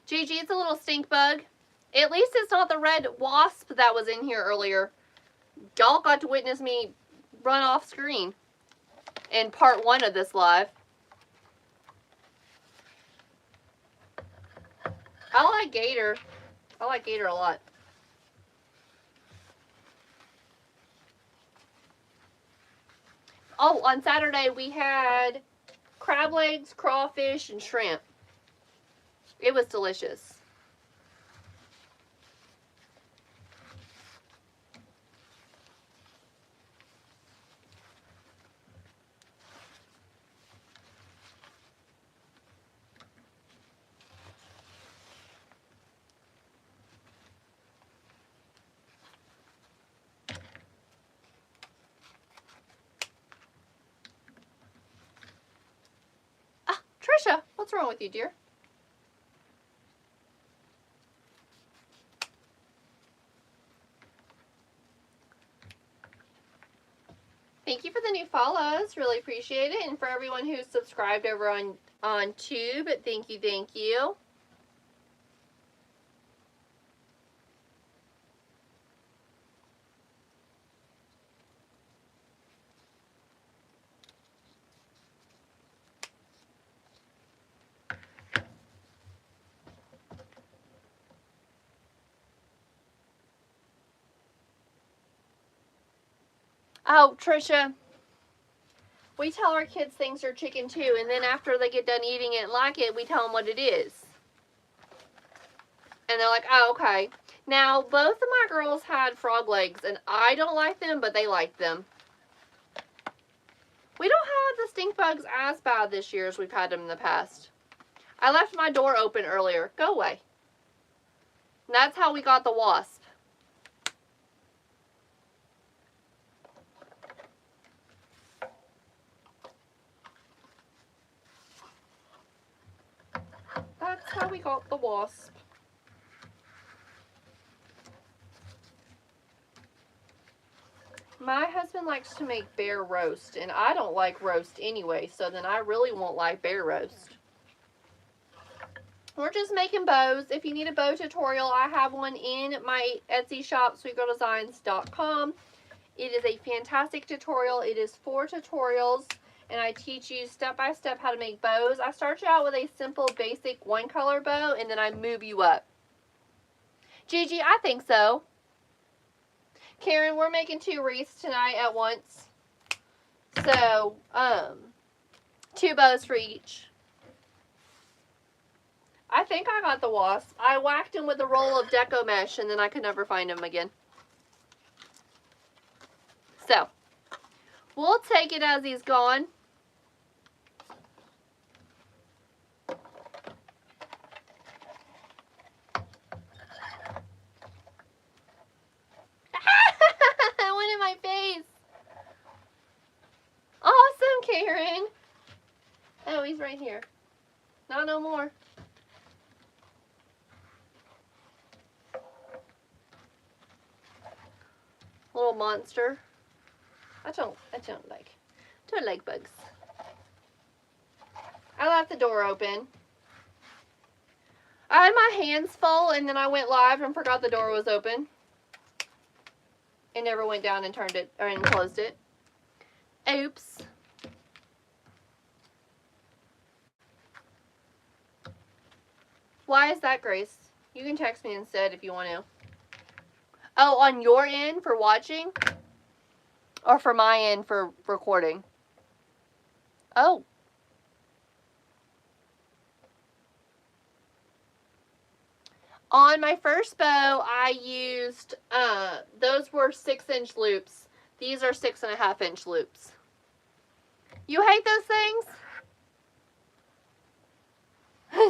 Gigi, it's a little stink bug. At least it's not the red wasp that was in here earlier. Y'all got to witness me run off screen in part 1 of this live. I like gator. I like gator a lot. Oh, on Saturday we had crab legs, crawfish, and shrimp. It was delicious. What's wrong with you, dear? Thank you for the new follows. Really appreciate it. And for everyone who's subscribed over on Tube, thank you, thank you. Oh, Trisha, we tell our kids things are chicken too, and then after they get done eating it and like it, we tell them what it is. And they're like, oh, okay. Now, both of my girls had frog legs, and I don't like them, but they like them. We don't have the stink bugs as bad this year as we've had them in the past. I left my door open earlier. Go away. And that's how we got the wasp. That's how we got the wasp. My husband likes to make bear roast, and I don't like roast anyway, so then I really won't like bear roast. We're just making bows. If you need a bow tutorial, I have one in my Etsy shop, sweetgirldesigns.com. It is a fantastic tutorial. It is 4 tutorials, and I teach you step by step how to make bows. I start you out with a simple, basic one-color bow, and then I move you up. Gigi, I think so. Karen, we're making 2 wreaths tonight at once. So, 2 bows for each. I think I got the wasp. I whacked him with a roll of deco mesh, and then I could never find him again. So, we'll take it as he's gone. That went in my face. Awesome, Karen. Oh, he's right here. Not no more. Little monster. I don't like bugs. I left the door open. I had my hands full, and then I went live and forgot the door was open. And never went down and turned it, and closed it. Oops. Why is that, Grace? You can text me instead if you want to. Oh, on your end for watching? Or for my end for recording? Oh. On my first bow, I used, those were 6-inch loops. These are 6.5-inch loops. You hate those things?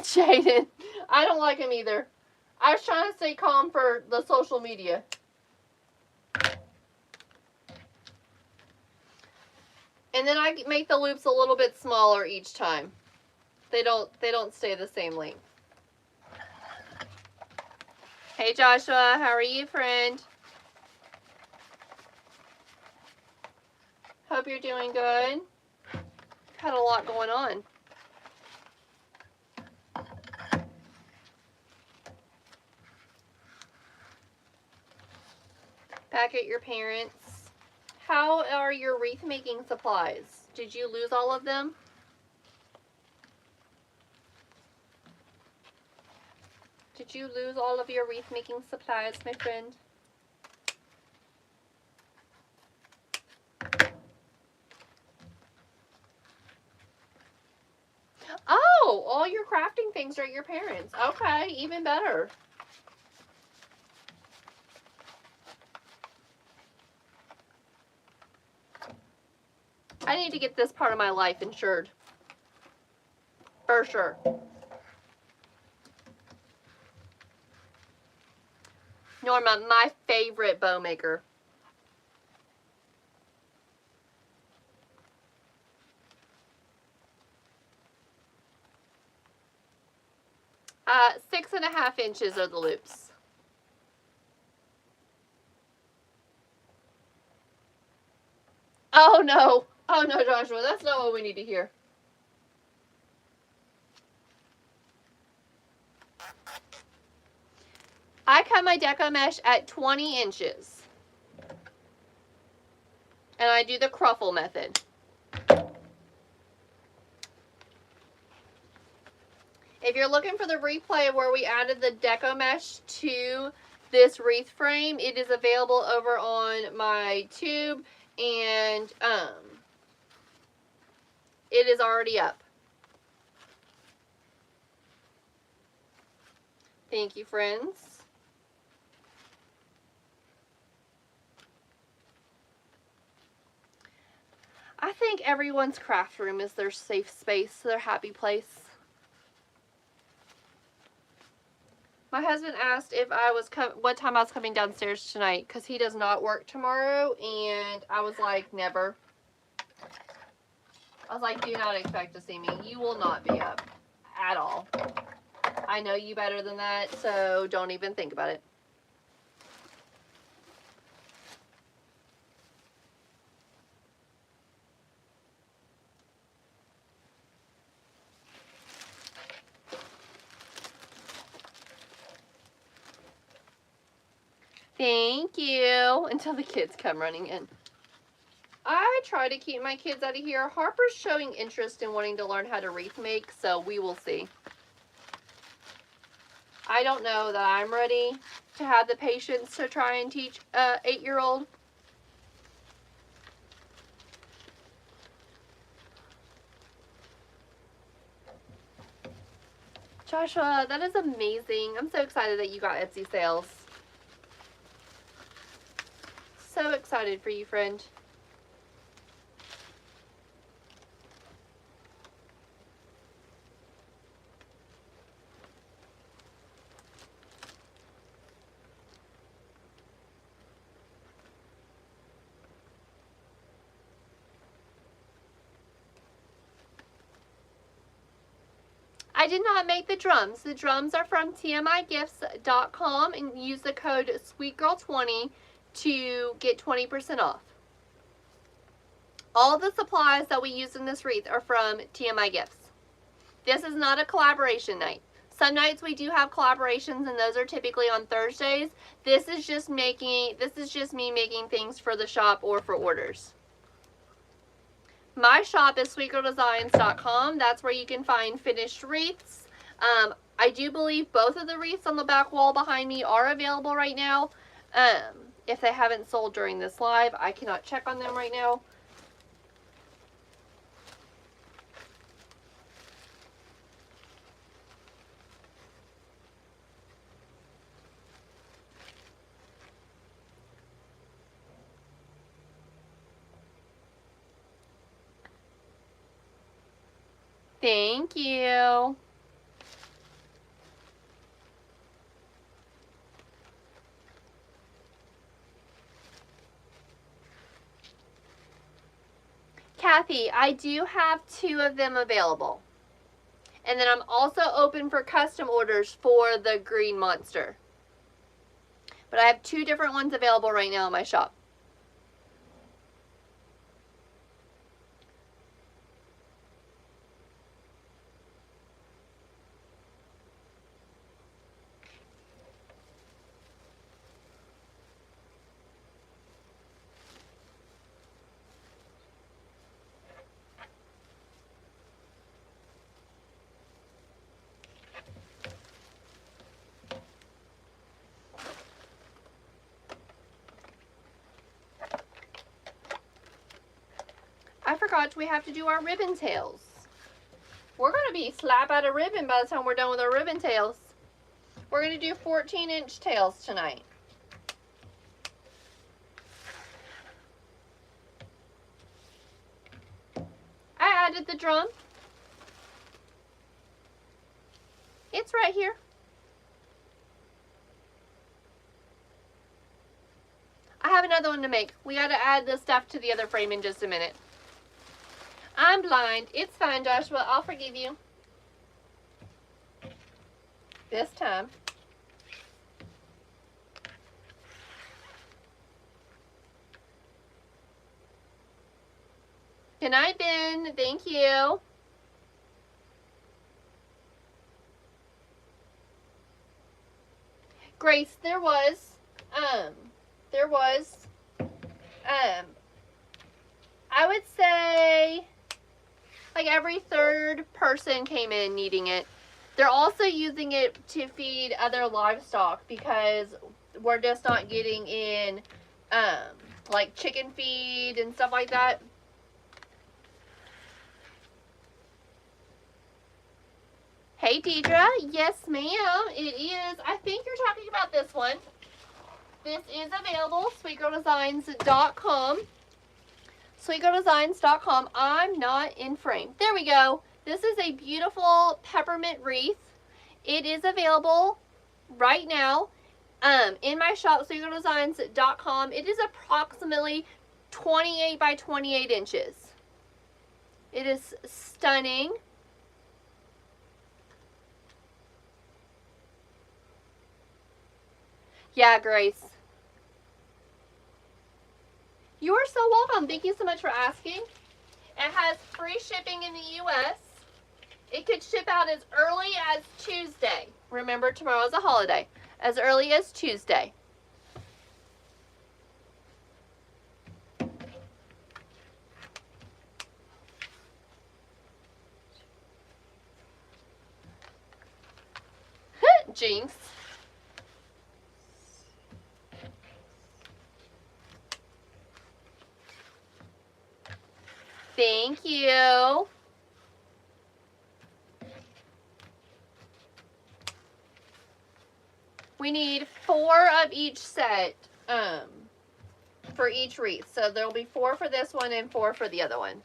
Jaden. I don't like them either. I was trying to stay calm for the social media. And then I make the loops a little bit smaller each time. They don't stay the same length. Hey Joshua, how are you, friend? Hope you're doing good. Had a lot going on. Back at your parents'. How are your wreath making supplies? Did you lose all of them? Did you lose all of your wreath making supplies, my friend? Oh, all your crafting things are at your parents'. Okay, even better. I need to get this part of my life insured. For sure. Norma, my favorite bow maker. 6.5 inches are the loops. Oh no. Oh no, Joshua, that's not what we need to hear. I cut my deco mesh at 20 inches. And I do the cruffle method. If you're looking for the replay where we added the deco mesh to this wreath frame, it is available over on my tube, and it is already up. Thank you, friends. I think everyone's craft room is their safe space, their happy place. My husband asked if I was what time I was coming downstairs tonight, because he does not work tomorrow, and I was like, never. I was like, do not expect to see me. You will not be up at all. I know you better than that, so don't even think about it. Thank you. Until the kids come running in. I try to keep my kids out of here. Harper's showing interest in wanting to learn how to wreath make, so we will see. I don't know that I'm ready to have the patience to try and teach an 8-year-old. Joshua, that is amazing. I'm so excited that you got Etsy sales. So excited for you, friend. I did not make the drums. The drums are from tmigifts.com, and use the code SweetGirl20 to get 20% off. All the supplies that we use in this wreath are from TMI Gifts. This is not a collaboration night. Some nights we do have collaborations, and those are typically on Thursdays. This is just me making things for the shop or for orders. My shop is sweetgirldesigns.com. That's where you can find finished wreaths. I do believe both of the wreaths on the back wall behind me are available right now. If they haven't sold during this live, I cannot check on them right now. Thank you. Kathy, I do have 2 of them available. And then I'm also open for custom orders for the green monster. But I have 2 different ones available right now in my shop. I forgot we have to do our ribbon tails. We're going to be slap out of ribbon by the time we're done with our ribbon tails. We're going to do 14-inch tails tonight. I added the drum. It's right here. I have another one to make. We got to add the stuff to the other frame in just a minute. I'm blind. It's fine, Joshua. I'll forgive you. this time. Good night, Ben. Thank you. Grace, there was, I would say, like every third person came in needing it. They're also using it to feed other livestock because we're just not getting in, like chicken feed and stuff like that. Hey, Deidre. Yes, ma'am. It is. I think you're talking about this one. This is available, sweetgirldesigns.com. Sweetgirldesigns.com. I'm not in frame. There we go. This is a beautiful peppermint wreath. It is available right now in my shop, sweetgirldesigns.com. It is approximately 28 by 28 inches. It is stunning. Yeah, Grace. You are so welcome. Thank you so much for asking. It has free shipping in the U.S. It could ship out as early as Tuesday. Remember, tomorrow is a holiday. As early as Tuesday. Jinx. Thank you. We need 4 of each set for each wreath. So there will be 4 for this one and 4 for the other one.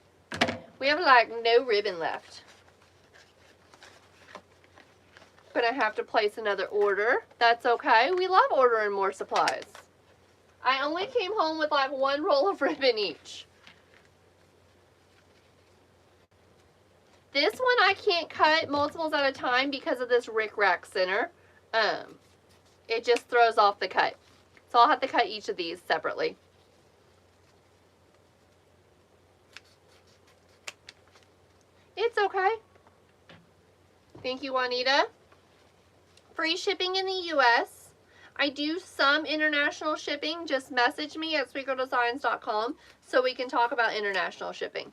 We have like no ribbon left. Gonna have to place another order. That's okay. We love ordering more supplies. I only came home with like 1 roll of ribbon each. This one I can't cut multiples at a time because of this rickrack center. It just throws off the cut. So I'll have to cut each of these separately. It's okay. Thank you, Juanita. Free shipping in the U.S. I do some international shipping. Just message me at sweetgirldesigns.com so we can talk about international shipping.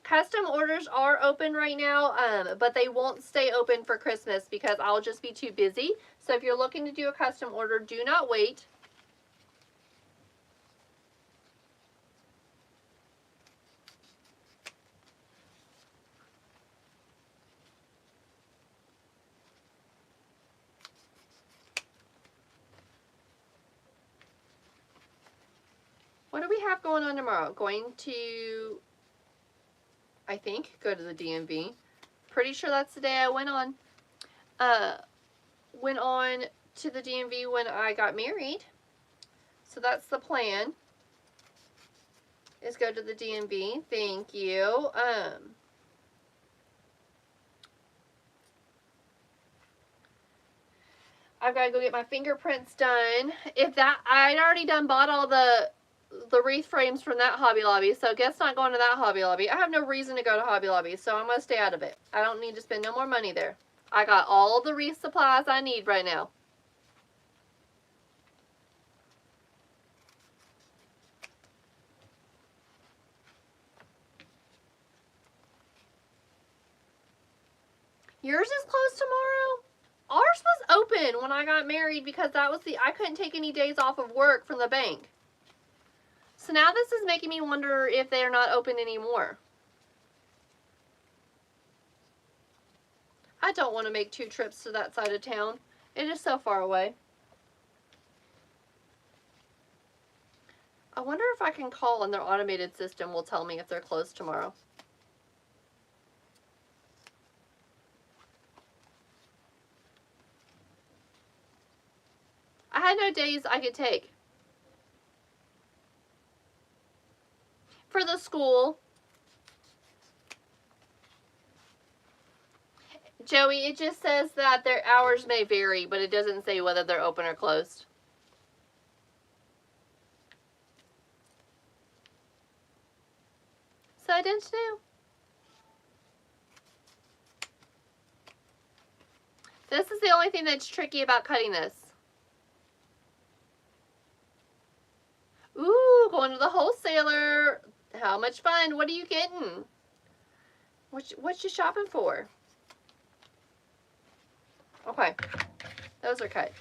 Custom orders are open right now, but they won't stay open for Christmas because I'll just be too busy. So if you're looking to do a custom order, do not wait. What do we have going on tomorrow? Going to, I think, go to the DMV. Pretty sure that's the day I went on to the DMV when I got married. So that's the plan, is go to the DMV. Thank you. I've got to go get my fingerprints done. I'd already bought all the wreath frames from that Hobby Lobby, so guess not going to that Hobby Lobby. I have no reason to go to Hobby Lobby, so I'm going to stay out of it. I don't need to spend no more money there. I got all the wreath supplies I need right now. Yours is closed tomorrow? Ours was open when I got married because I couldn't take any days off of work from the bank. So now this is making me wonder if they're not open anymore. I don't want to make 2 trips to that side of town. It is so far away. I wonder if I can call and their automated system will tell me if they're closed tomorrow. I had no days I could take. For the school. Joey, it just says that their hours may vary, but it doesn't say whether they're open or closed. So I didn't know. This is the only thing that's tricky about cutting this. Ooh, going to the wholesaler. How much fun. What are you getting? What you shopping for? Okay. Those are cut.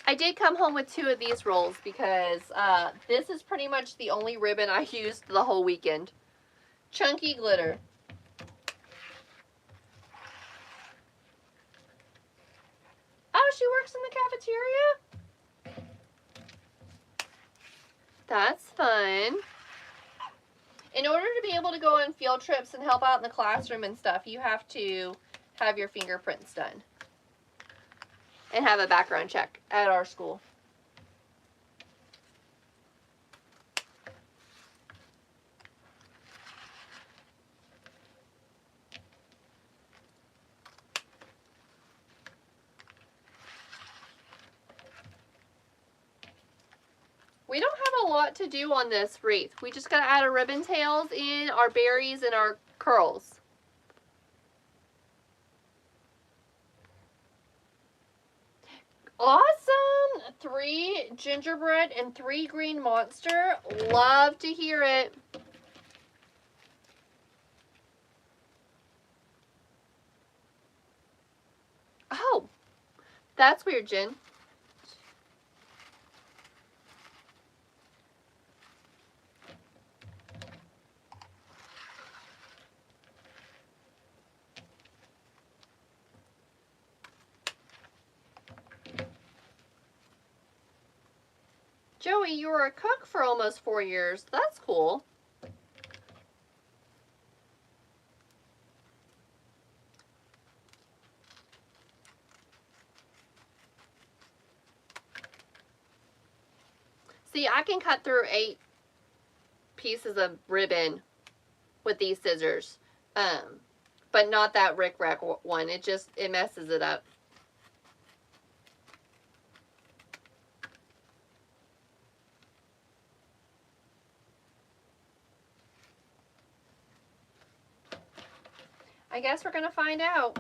I did come home with 2 of these rolls because this is pretty much the only ribbon I used the whole weekend. Chunky glitter. Oh, she works in the cafeteria? That's fun. In order to be able to go on field trips and help out in the classroom and stuff, you have to have your fingerprints done. And have a background check at our school. We don't have a lot to do on this wreath. We just got to add our ribbon tails in, our berries, and our curls. Awesome! 3 gingerbread and 3 green monster. Love to hear it. Oh, that's weird, Jen. Joey, you were a cook for almost 4 years. That's cool. See, I can cut through 8 pieces of ribbon with these scissors. But not that Rick Rack one. It messes it up. I guess we're going to find out.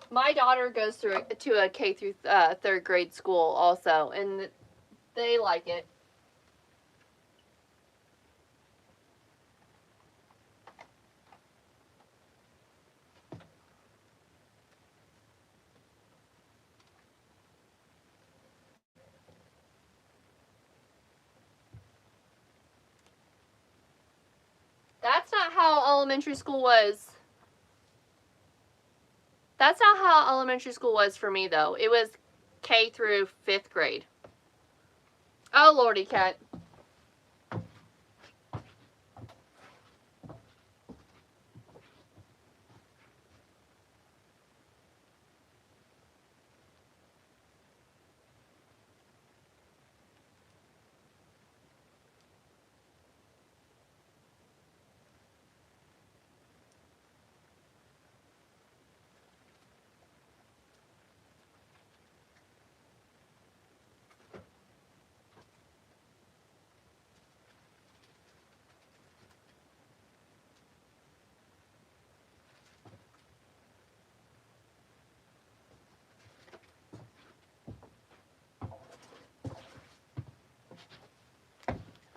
My daughter goes to a K through 3rd grade school also, and they like it. That's not how elementary school was. That's not how elementary school was for me, though. It was K through 5th grade. Oh, Lordy, cat.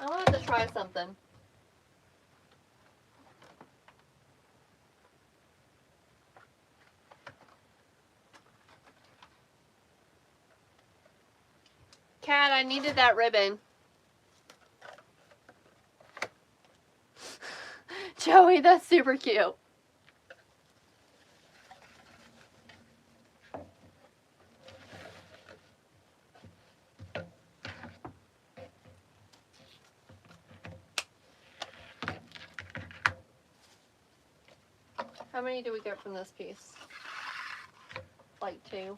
I wanted to try something. Cat, I needed that ribbon. Joey, that's super cute. How many do we get from this piece? Like 2.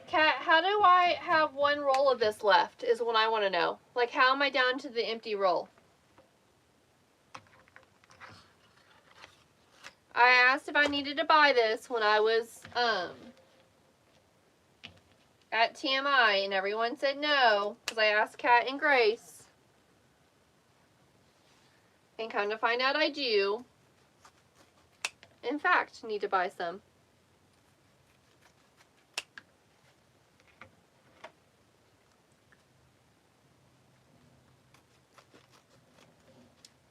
Kat, how do I have 1 roll of this left is what I want to know. Like, how am I down to the empty roll? I asked if I needed to buy this when I was at TMI, and everyone said no, because I asked Kat and Grace. And come to find out I do, in fact, need to buy some.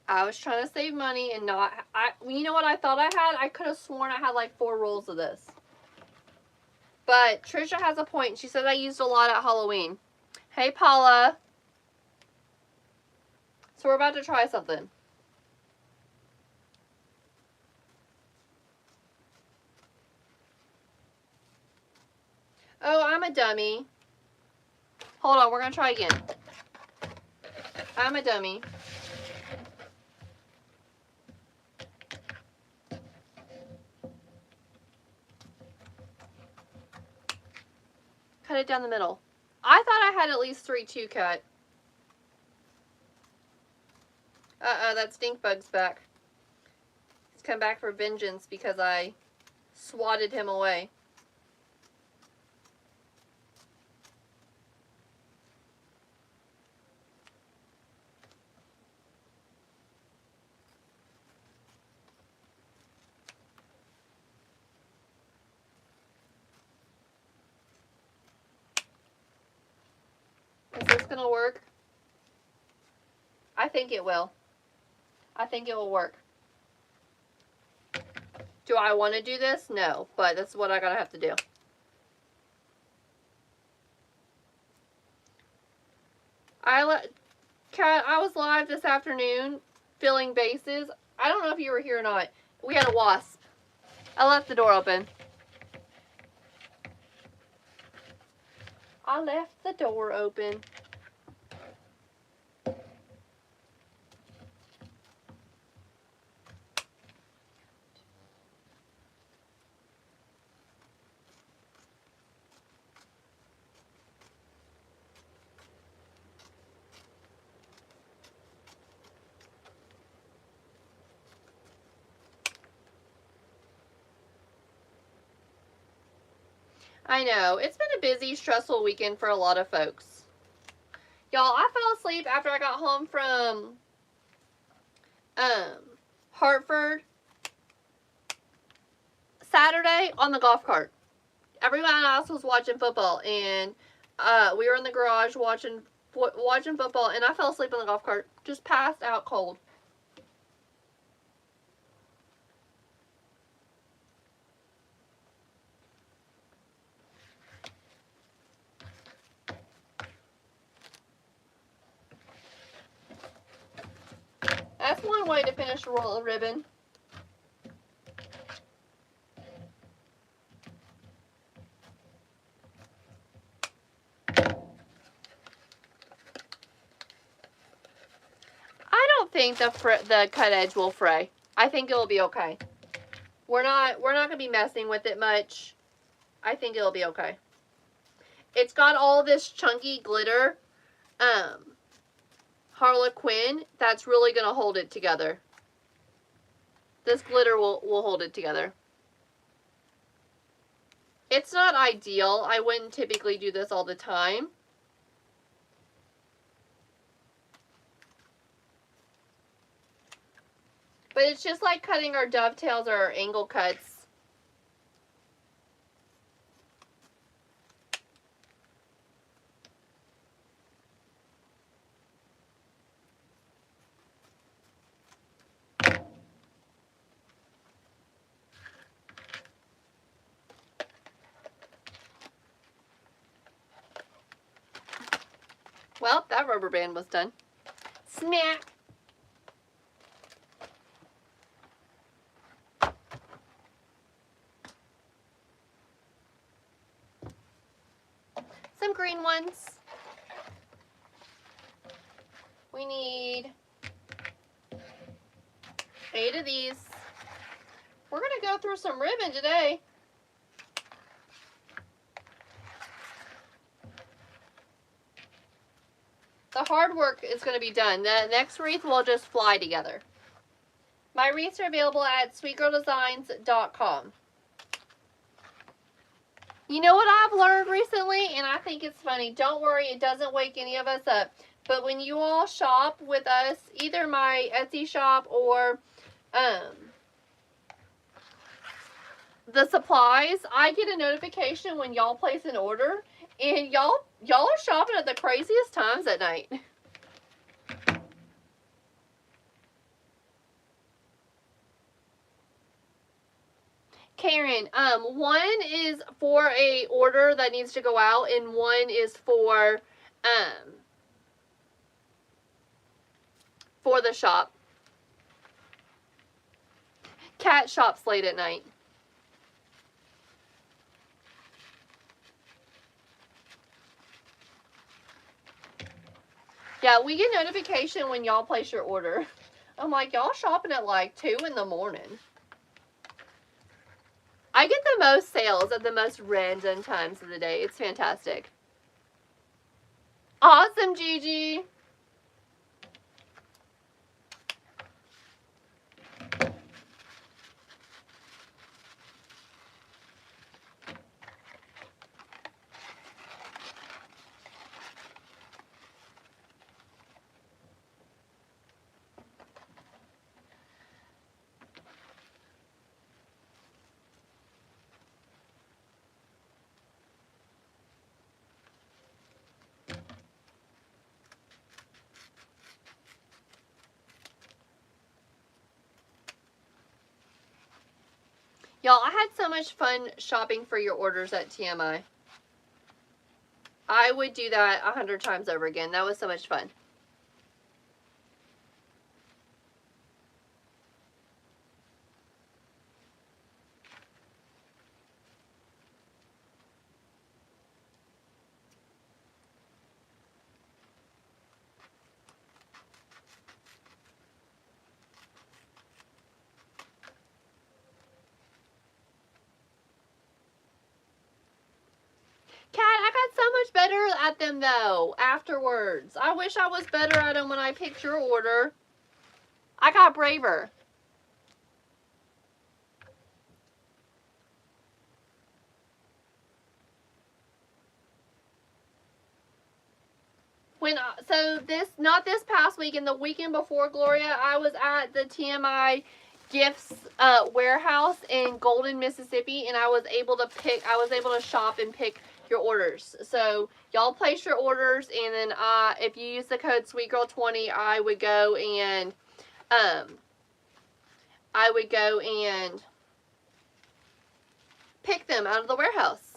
I was trying to save money and not, you know what I thought I had? I could have sworn I had like 4 rolls of this. But Trisha has a point. She said I used a lot at Halloween. Hey, Paula. So we're about to try something. Oh, I'm a dummy. Hold on, we're going to try again. I'm a dummy. Cut it down the middle. I thought I had at least 3 2 cut. That stink bug's back. He's come back for vengeance because I swatted him away. Is this gonna work? I think it will. I think it will work. Do I want to do this? No, but that's what I gotta have to do. Kat, I was live this afternoon filling bases. I don't know if you were here or not. We had a wasp. I left the door open. I left the door open. I know. It's been a busy, stressful weekend for a lot of folks. Y'all, I fell asleep after I got home from Hartford Saturday on the golf cart. Everyone else was watching football, and we were in the garage watching football, and I fell asleep on the golf cart. Just passed out cold. That's one way to finish a roll of ribbon. I don't think the cut edge will fray. I think it will be okay. We're not gonna be messing with it much. I think it'll be okay. It's got all this chunky glitter, harlequin, that's really gonna hold it together. This glitter will hold it together. It's not ideal. I wouldn't typically do this all the time. But it's just like cutting our dovetails or our angle cuts. Well, that rubber band was done. Smack! Some green ones. We need 8 of these. We're going to go through some ribbon today. The hard work is going to be done. The next wreath will just fly together. My wreaths are available at sweetgirldesigns.com. You know what I've learned recently, and I think it's funny. Don't worry, it doesn't wake any of us up. But when you all shop with us, either my Etsy shop or the supplies, I get a notification when y'all place an order, and y'all are shopping at the craziest times at night. Karen, one is for a order that needs to go out, and one is for the shop. Cat shops late at night. Yeah, we get notification when y'all place your order. I'm like, y'all shopping at like 2 in the morning. I get the most sales at the most random times of the day. It's fantastic. Awesome, Gigi. Y'all, I had so much fun shopping for your orders at TMI. I would do that 100 times over again. That was so much fun. Kat, I got so much better at them, though, afterwards. I wish I was better at them when I picked your order. I got braver. Not this past weekend, the weekend before, Gloria, I was at the TMI Gifts warehouse in Golden, Mississippi, and I was able to shop and pick your orders. So y'all place your orders, and then if you use the code SweetGirl20, I would go and pick them out of the warehouse.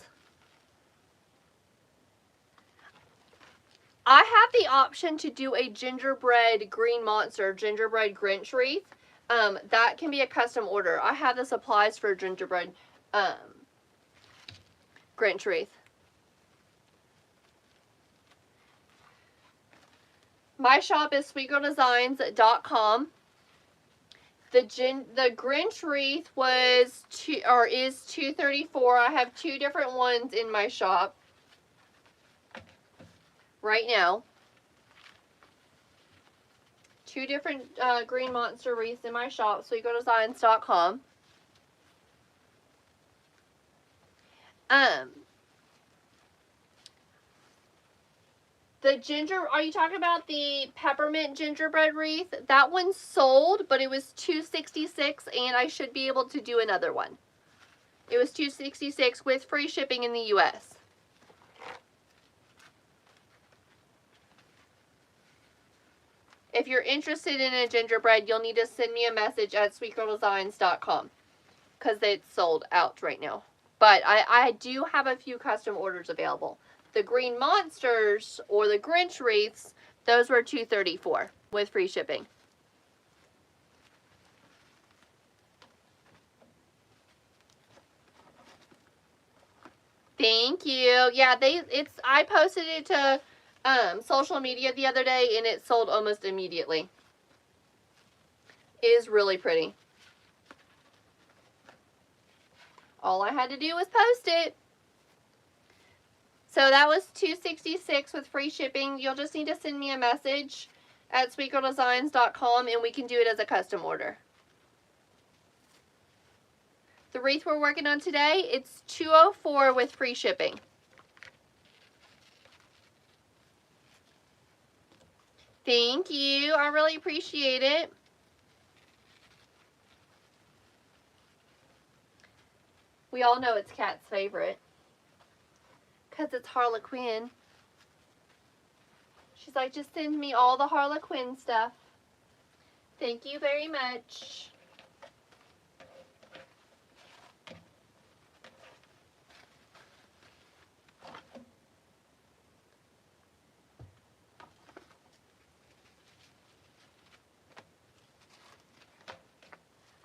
I have the option to do a gingerbread green monster, gingerbread Grinch wreath. That can be a custom order. I have the supplies for gingerbread Grinch wreath. My shop is sweetgirldesigns.com. The Grinch wreath is $234. I have 2 different ones in my shop right now. 2 different green monster wreaths in my shop, sweetgirldesigns.com. Are you talking about the peppermint gingerbread wreath? That one sold, but it was $266, and I should be able to do another one. It was $266 with free shipping in the US. If you're interested in a gingerbread, you'll need to send me a message at sweetgirldesigns.com because it's sold out right now. But I do have a few custom orders available. The green monsters or the Grinch wreaths, those were $234 with free shipping. Thank you. Yeah, I posted it to social media the other day, and it sold almost immediately. It is really pretty. All I had to do was post it. So that was $266 with free shipping. You'll just need to send me a message at sweetgirldesigns.com and we can do it as a custom order. The wreath we're working on today, it's $204 with free shipping. Thank you. I really appreciate it. We all know it's Kat's favorite because it's harlequin. She's like, just send me all the harlequin stuff. Thank you very much.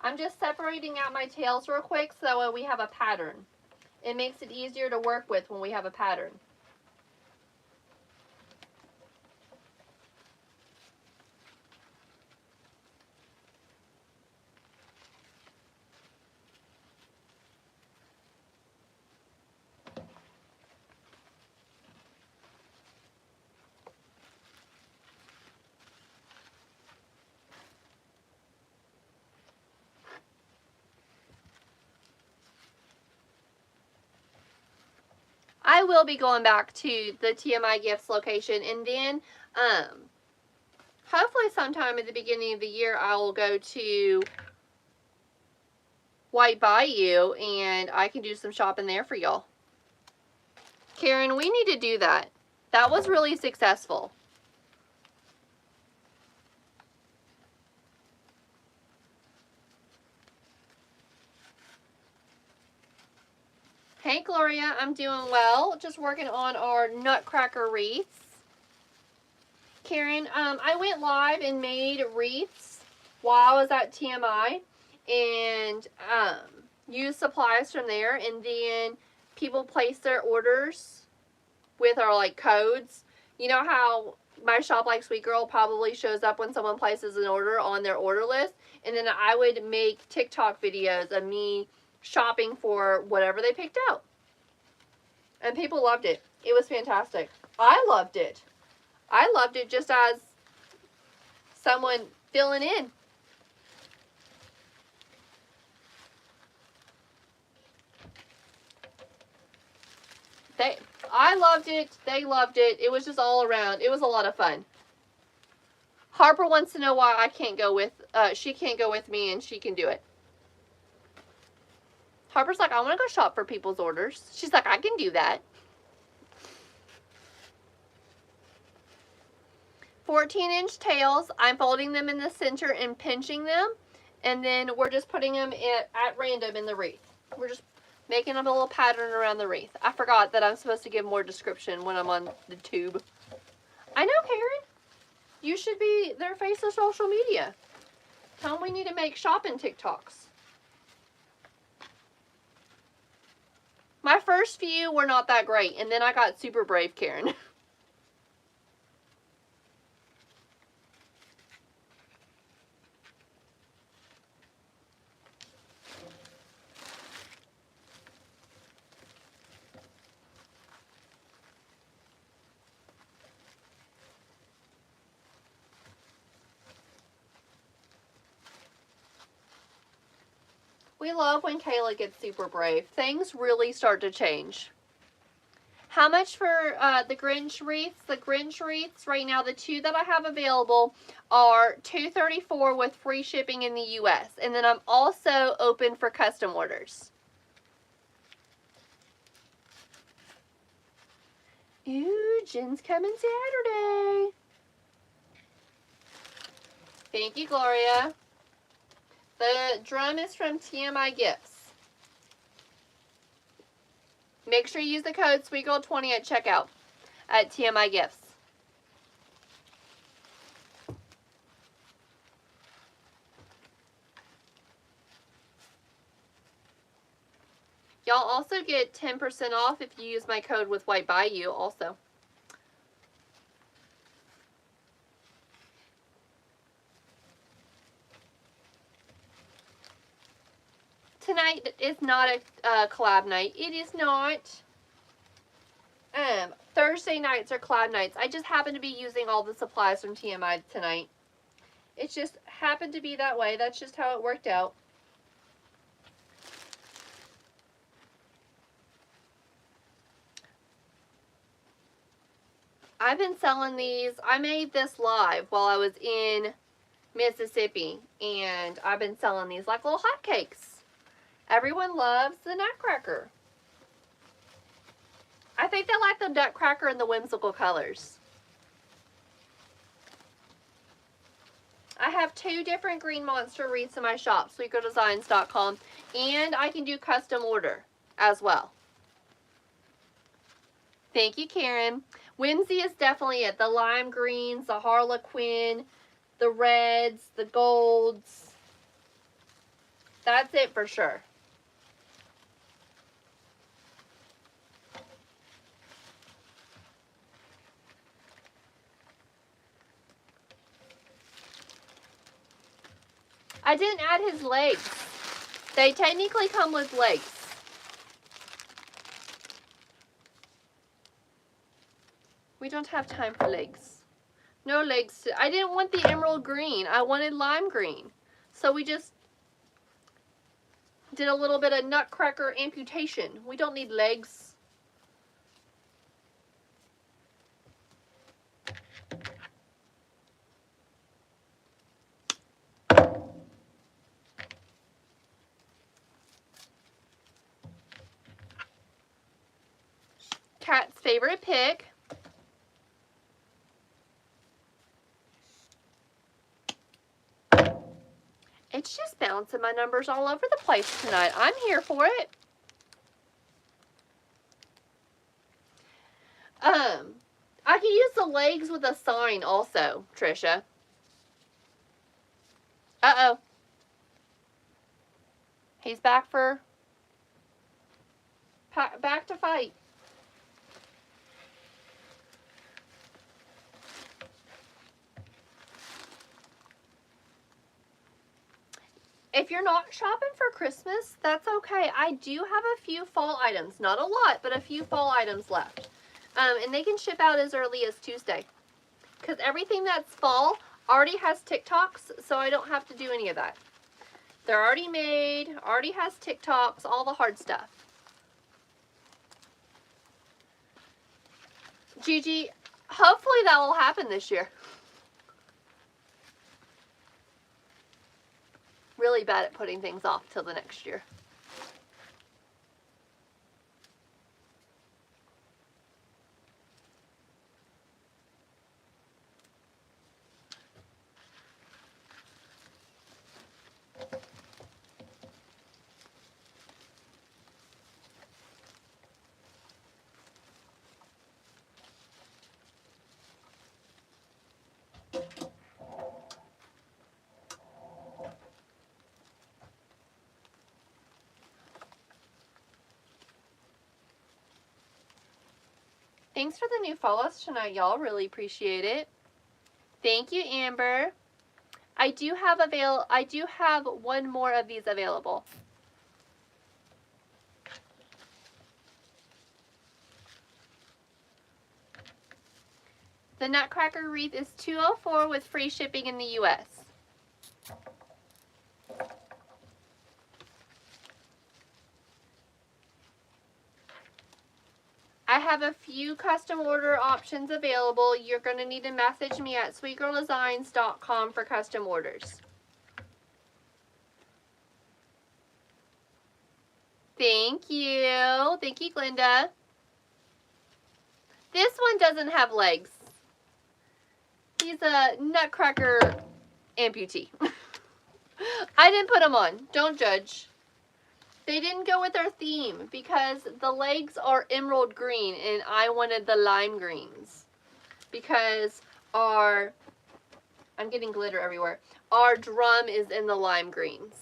I'm just separating out my tails real quick so that way we have a pattern. It makes it easier to work with when we have a pattern. I will be going back to the TMI Gifts location, and then hopefully sometime at the beginning of the year I will go to White Bayou and I can do some shopping there for y'all. Karen, we need to do that. That was really successful. Hey Gloria, I'm doing well. Just working on our Nutcracker wreaths. Karen, I went live and made wreaths while I was at TMI and used supplies from there, and then people placed their orders with our like codes. You know how my shop like Sweet Girl probably shows up when someone places an order on their order list, and then I would make TikTok videos of me shopping for whatever they picked out. And people loved it. It was fantastic. I loved it. I loved it just as someone filling in. I loved it. They loved it. It was just all around. It was a lot of fun. Harper wants to know why I can't go with, she can't go with me and she can do it. Harper's like, I want to go shop for people's orders. She's like, I can do that. 14-inch tails. I'm folding them in the center and pinching them. And then we're just putting them at random in the wreath. We're just making them a little pattern around the wreath. I forgot that I'm supposed to give more description when I'm on the tube. I know, Karen. You should be their face of social media. Tell them we need to make shopping TikToks. My first few were not that great, and then I got super brave, Karen. We love when Kayla gets super brave. Things really start to change. How much for the Grinch wreaths? The Grinch wreaths, right now, the two that I have available are $234 with free shipping in the U.S. And then I'm also open for custom orders. Ooh, Jen's coming Saturday. Thank you, Gloria. The drum is from TMI Gifts. Make sure you use the code SweetGirl20 at checkout at TMI Gifts. Y'all also get 10% off if you use my code with White Bayou also. tonight is not a collab night. It is not. Thursday nights are collab nights. I just happen to be using all the supplies from TMI tonight. It just happened to be that way. That's just how it worked out. I've been selling these. I made this live while I was in Mississippi, and I've been selling these like little hotcakes. Everyone loves the Nutcracker. I think they like the Nutcracker in the whimsical colors. I have 2 different green monster wreaths in my shop, sweetgirldesigns.com, and I can do custom order as well. Thank you, Karen. Whimsy is definitely it. The lime greens, the harlequin, the reds, the golds. That's it for sure. I didn't add his legs. They technically come with legs. We don't have time for legs. No legs. I didn't want the emerald green. I wanted lime green. So we just did a little bit of Nutcracker amputation. We don't need legs. Cat's favorite pick. It's just bouncing my numbers all over the place tonight. I'm here for it. I could use the legs with a sign also, Trisha. Uh-oh. He's back to fight. If you're not shopping for Christmas, that's okay. I do have a few fall items. Not a lot, but a few fall items left. And they can ship out as early as Tuesday. Because everything that's fall already has TikToks, so I don't have to do any of that. They're already made, already has TikToks, all the hard stuff. Gigi, hopefully that will happen this year. Really bad at putting things off till the next year. Thanks for the new follows tonight, y'all. Really appreciate it. Thank you, Amber. I do have one more of these available. The Nutcracker wreath is $204 with free shipping in the US. I have a few custom order options available. You're going to need to message me at sweetgirldesigns.com for custom orders. Thank you. Thank you, Glinda. This one doesn't have legs. He's a Nutcracker amputee. I didn't put them on. Don't judge. They didn't go with our theme because the legs are emerald green and I wanted the lime greens because I'm getting glitter everywhere. Our drum is in the lime greens.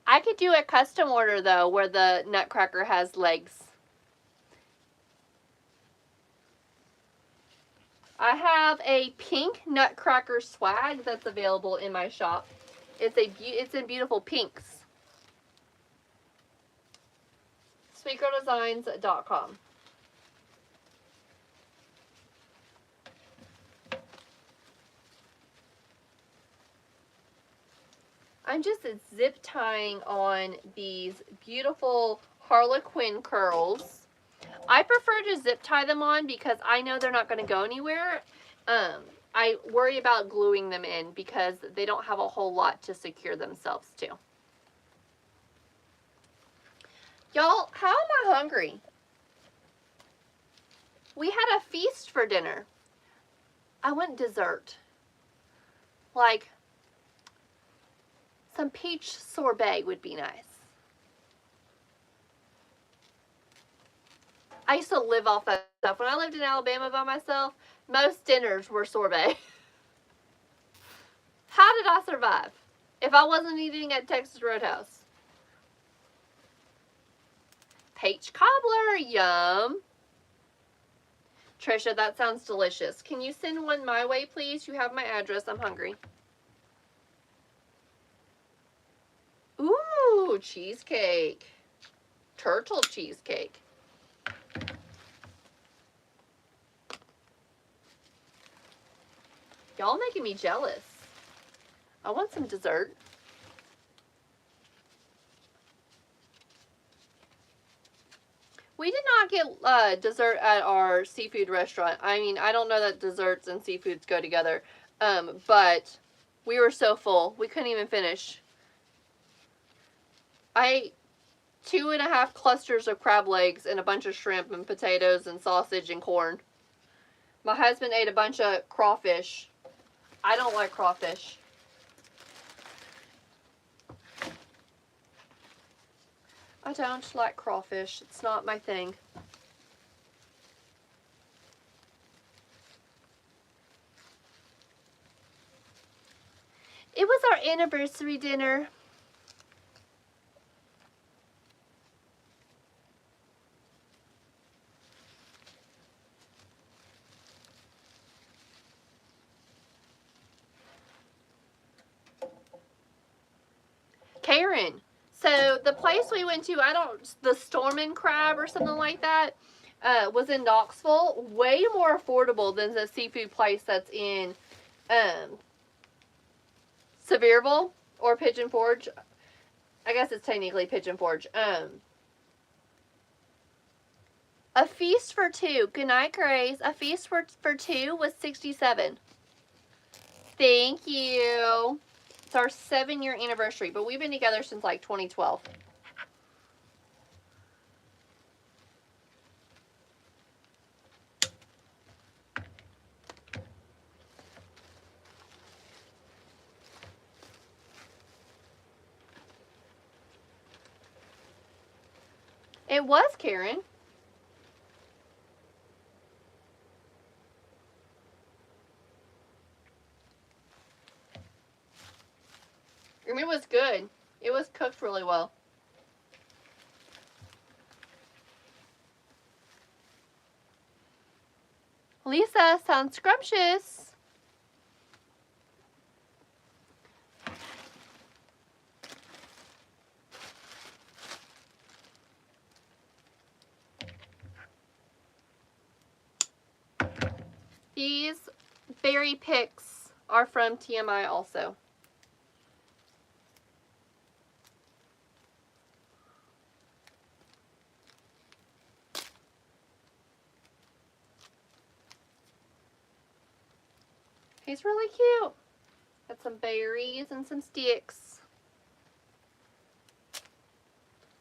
I could do a custom order though where the Nutcracker has legs. I have a pink Nutcracker swag that's available in my shop. It's in beautiful pinks. sweetgirldesigns.com. I'm just zip tying on these beautiful harlequin curls. I prefer to zip tie them on because I know they're not going to go anywhere. I worry about gluing them in because they don't have a whole lot to secure themselves to. Y'all, how am I hungry? We had a feast for dinner. I want dessert. Like, some peach sorbet would be nice. I used to live off that stuff. When I lived in Alabama by myself, most dinners were sorbet. How did I survive if I wasn't eating at Texas Roadhouse? Peach cobbler, yum. Trisha, that sounds delicious. Can you send one my way, please? You have my address. I'm hungry. Ooh, cheesecake. Turtle cheesecake. Y'all making me jealous. I want some dessert. We did not get dessert at our seafood restaurant. I mean, I don't know that desserts and seafoods go together. But we were so full. We couldn't even finish. I ate 2.5 clusters of crab legs and a bunch of shrimp and potatoes and sausage and corn. My husband ate a bunch of crawfish. I don't like crawfish. I don't like crawfish. It's not my thing. It was our anniversary dinner. Karen. So the place we went to, the Storm and Crab or something like that, was in Knoxville. Way more affordable than the seafood place that's in Sevierville or Pigeon Forge. I guess it's technically Pigeon Forge. A feast for two. Good night, Grace. A feast for two was $67. Thank you. It's our 7-year anniversary, but we've been together since like 2012. It was, Karen. And it was good. It was cooked really well. Lisa, sounds scrumptious. These berry picks are from TMI also. He's really cute. Got some berries and some sticks.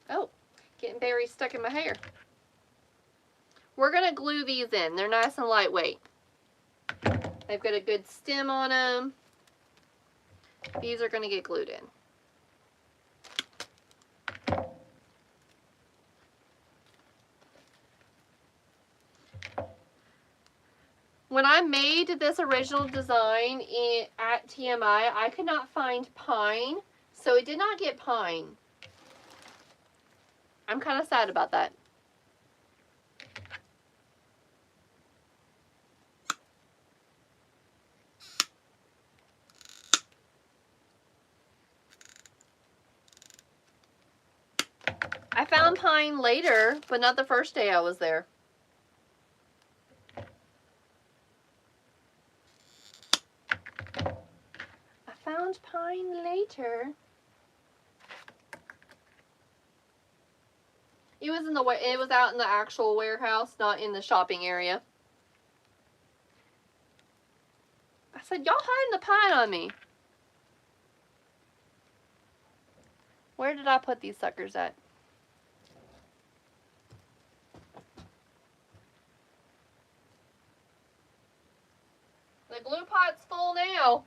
Oh, getting berries stuck in my hair. We're going to glue these in. They're nice and lightweight. They've got a good stem on them. These are going to get glued in. When I made this original design at TMI, I could not find pine, so it did not get pine. I'm kind of sad about that. I found pine later, but not the first day I was there. I found pine later. It was out in the actual warehouse, not in the shopping area. I said, y'all hiding the pine on me. Where did I put these suckers at? The glue pot's full now.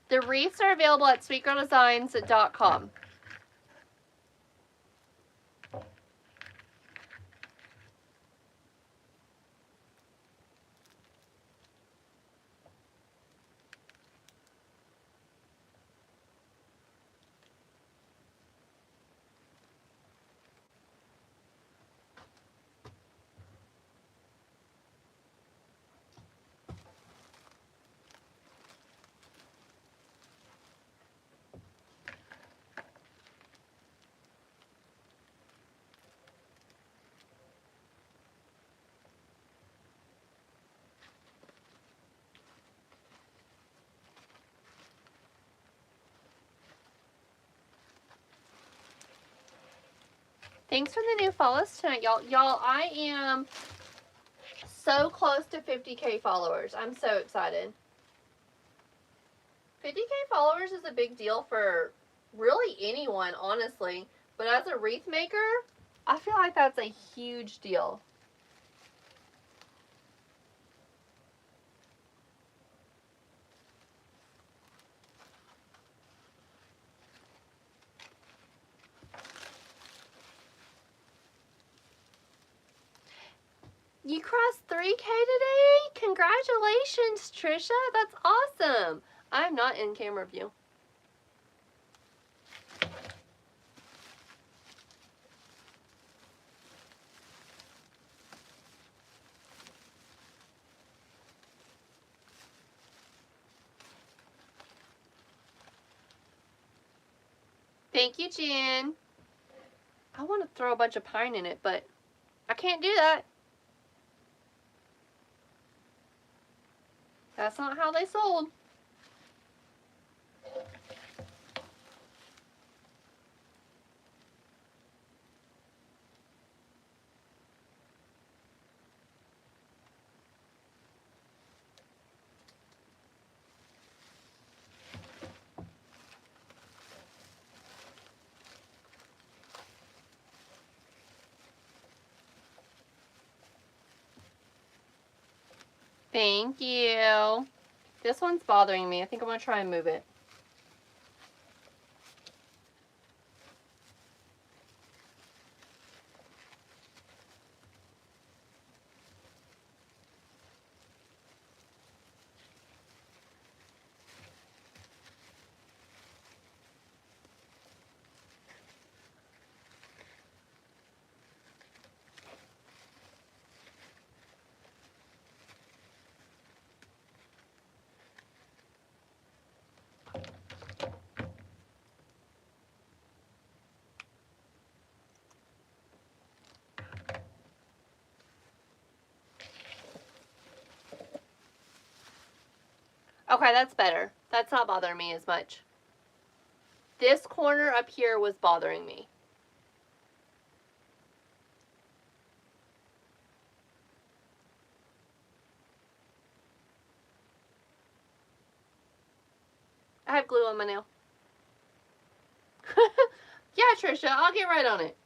The wreaths are available at sweetgirldesigns.com. Thanks for the new follows tonight, y'all. Y'all, I am so close to 50K followers. I'm so excited. 50K followers is a big deal for really anyone, honestly. But as a wreath maker, I feel like that's a huge deal. You crossed 3K today? Congratulations, Trisha. That's awesome. I'm not in camera view. Thank you, Jen. I want to throw a bunch of pine in it, but I can't do that. That's not how they sold. Thank you. This one's bothering me. I think I'm going to try and move it. Okay, that's better. That's not bothering me as much. This corner up here was bothering me. I have glue on my nail. Yeah, Trisha, I'll get right on it.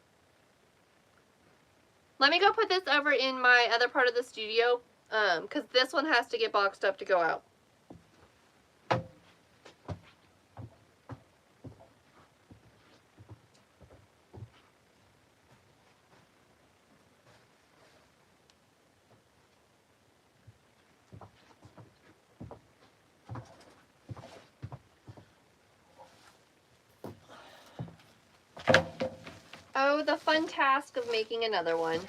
Let me go put this over in my other part of the studio, because this one has to get boxed up to go out. Oh, the fun task of making another one.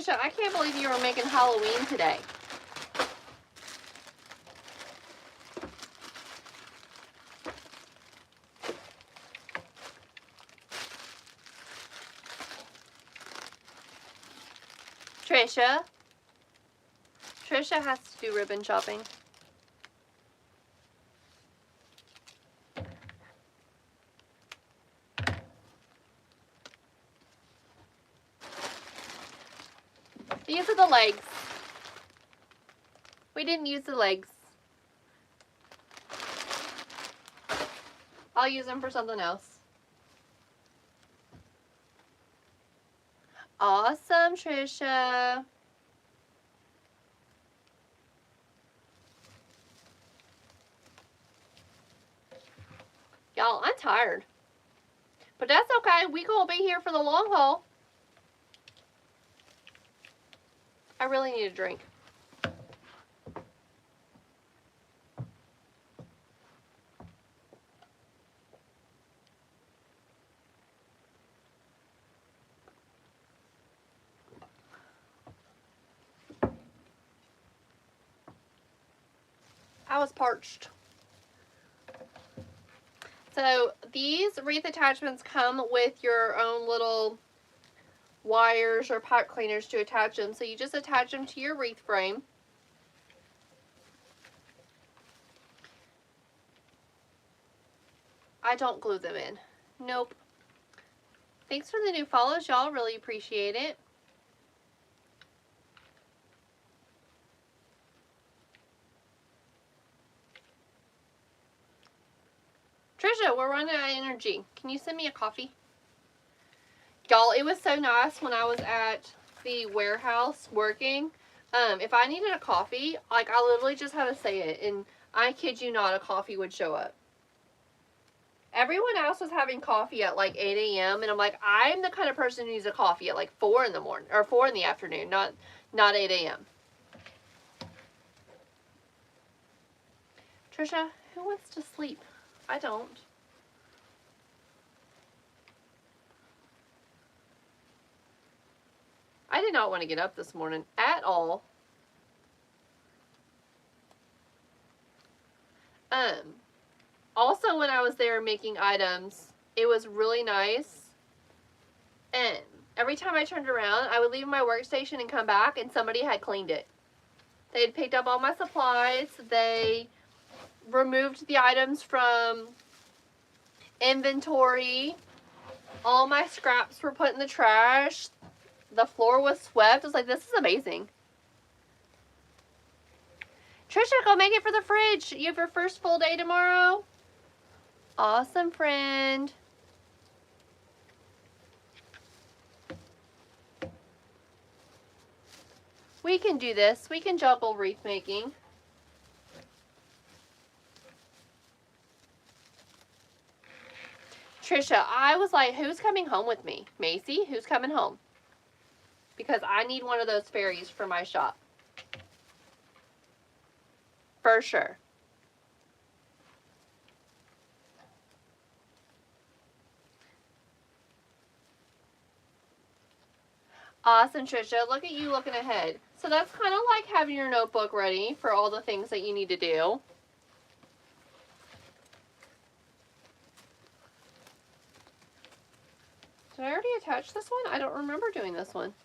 Trisha, I can't believe you were making Halloween today. Trisha. Trisha has to do ribbon shopping. These are the legs. We didn't use the legs. I'll use them for something else. Awesome, Trisha. Y'all, I'm tired. But that's okay. We gonna be here for the long haul. I really need a drink. I was parched. So these wreath attachments come with your own little wires or pipe cleaners to attach them. So you just attach them to your wreath frame. I don't glue them in. Nope. Thanks for the new follows, y'all. Really appreciate it. Trisha, we're running out of energy. Can you send me a coffee? Y'all, it was so nice when I was at the warehouse working. If I needed a coffee, like I literally just had to say it, and I kid you not, a coffee would show up. Everyone else was having coffee at like 8 a.m. and I'm like, I'm the kind of person who needs a coffee at like 4 in the morning or 4 in the afternoon, not 8 a.m. Trisha, who wants to sleep? I don't. I did not want to get up this morning at all. Also, when I was there making items, it was really nice. And every time I turned around, I would leave my workstation and come back, and somebody had cleaned it. They had picked up all my supplies. They removed the items from inventory. All my scraps were put in the trash. The floor was swept. I was like, this is amazing. Trisha, go make it for the fridge. You have your first full day tomorrow. Awesome, friend. We can do this. We can juggle wreath making. Trisha, I was like, who's coming home with me? Macy, who's coming home? Because I need one of those fairies for my shop. For sure. Awesome, Trisha. Look at you looking ahead. So that's kind of like having your notebook ready for all the things that you need to do. Did I already attach this one? I don't remember doing this one.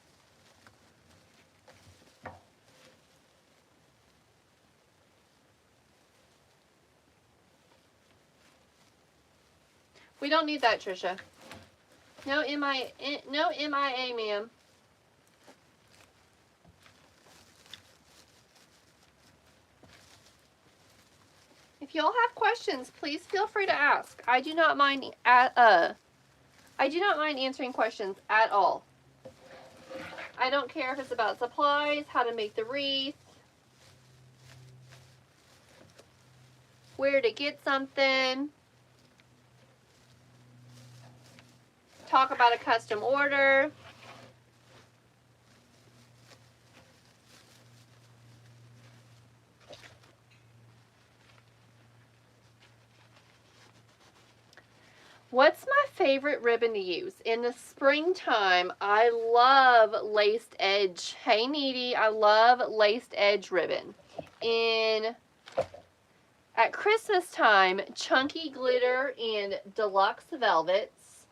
We don't need that, Trisha. No MIA, ma'am. If y'all have questions, please feel free to ask. I do not mind answering questions at all. I don't care if it's about supplies, how to make the wreath, where to get something, talk about a custom order. What's my favorite ribbon to use? In the springtime, I love laced edge. Hey, Needy, I love laced edge ribbon. At Christmas time, chunky glitter and deluxe velvets.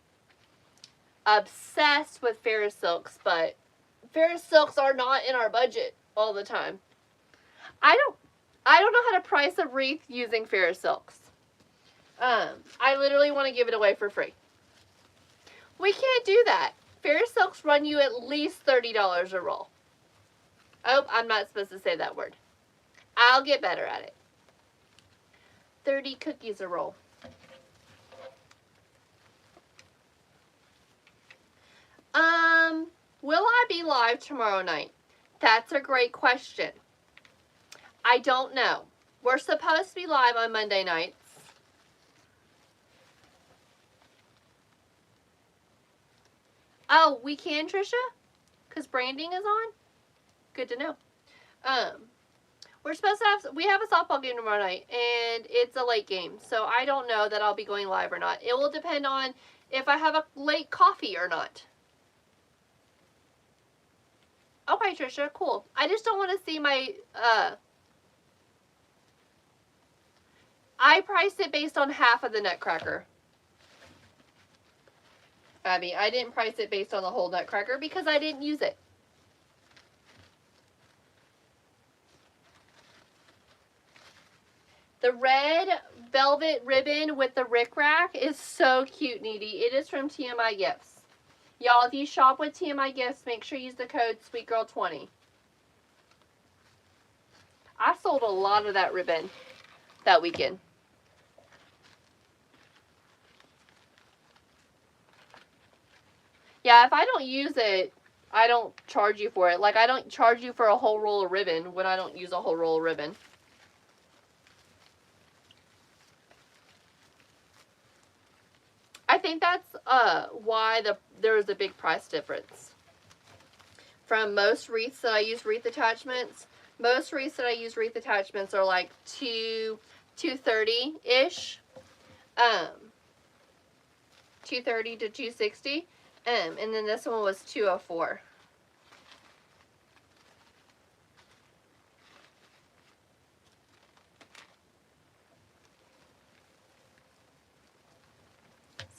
Obsessed with Ferris silks, but Ferris silks are not in our budget all the time. I don't know how to price a wreath using Ferris silks. I literally want to give it away for free. We can't do that. Ferris silks run you at least $30 a roll. Oh, I'm not supposed to say that word. I'll get better at it. 30 cookies a roll. Will I be live tomorrow night? That's a great question. I don't know. We're supposed to be live on Monday nights. Oh, we can, Trisha? Because branding is on? Good to know. We're supposed to we have a softball game tomorrow night, and it's a late game, so I don't know that I'll be going live or not. It will depend on if I have a late coffee or not. Okay, Trisha, cool. I just don't want to see my, I priced it based on half of the Nutcracker. Abby, I didn't price it based on the whole Nutcracker because I didn't use it. The red velvet ribbon with the rickrack is so cute, Needy. It is from TMI Gifts. Y'all, if you shop with TMI Gifts, make sure you use the code SweetGirl20. I sold a lot of that ribbon that weekend. Yeah, if I don't use it, I don't charge you for it. Like, I don't charge you for a whole roll of ribbon when I don't use a whole roll of ribbon. I think that's why there is a big price difference. From most wreaths that I use wreath attachments, most wreaths that I use wreath attachments are like $230-ish. $230 to $260. And then this one was $204.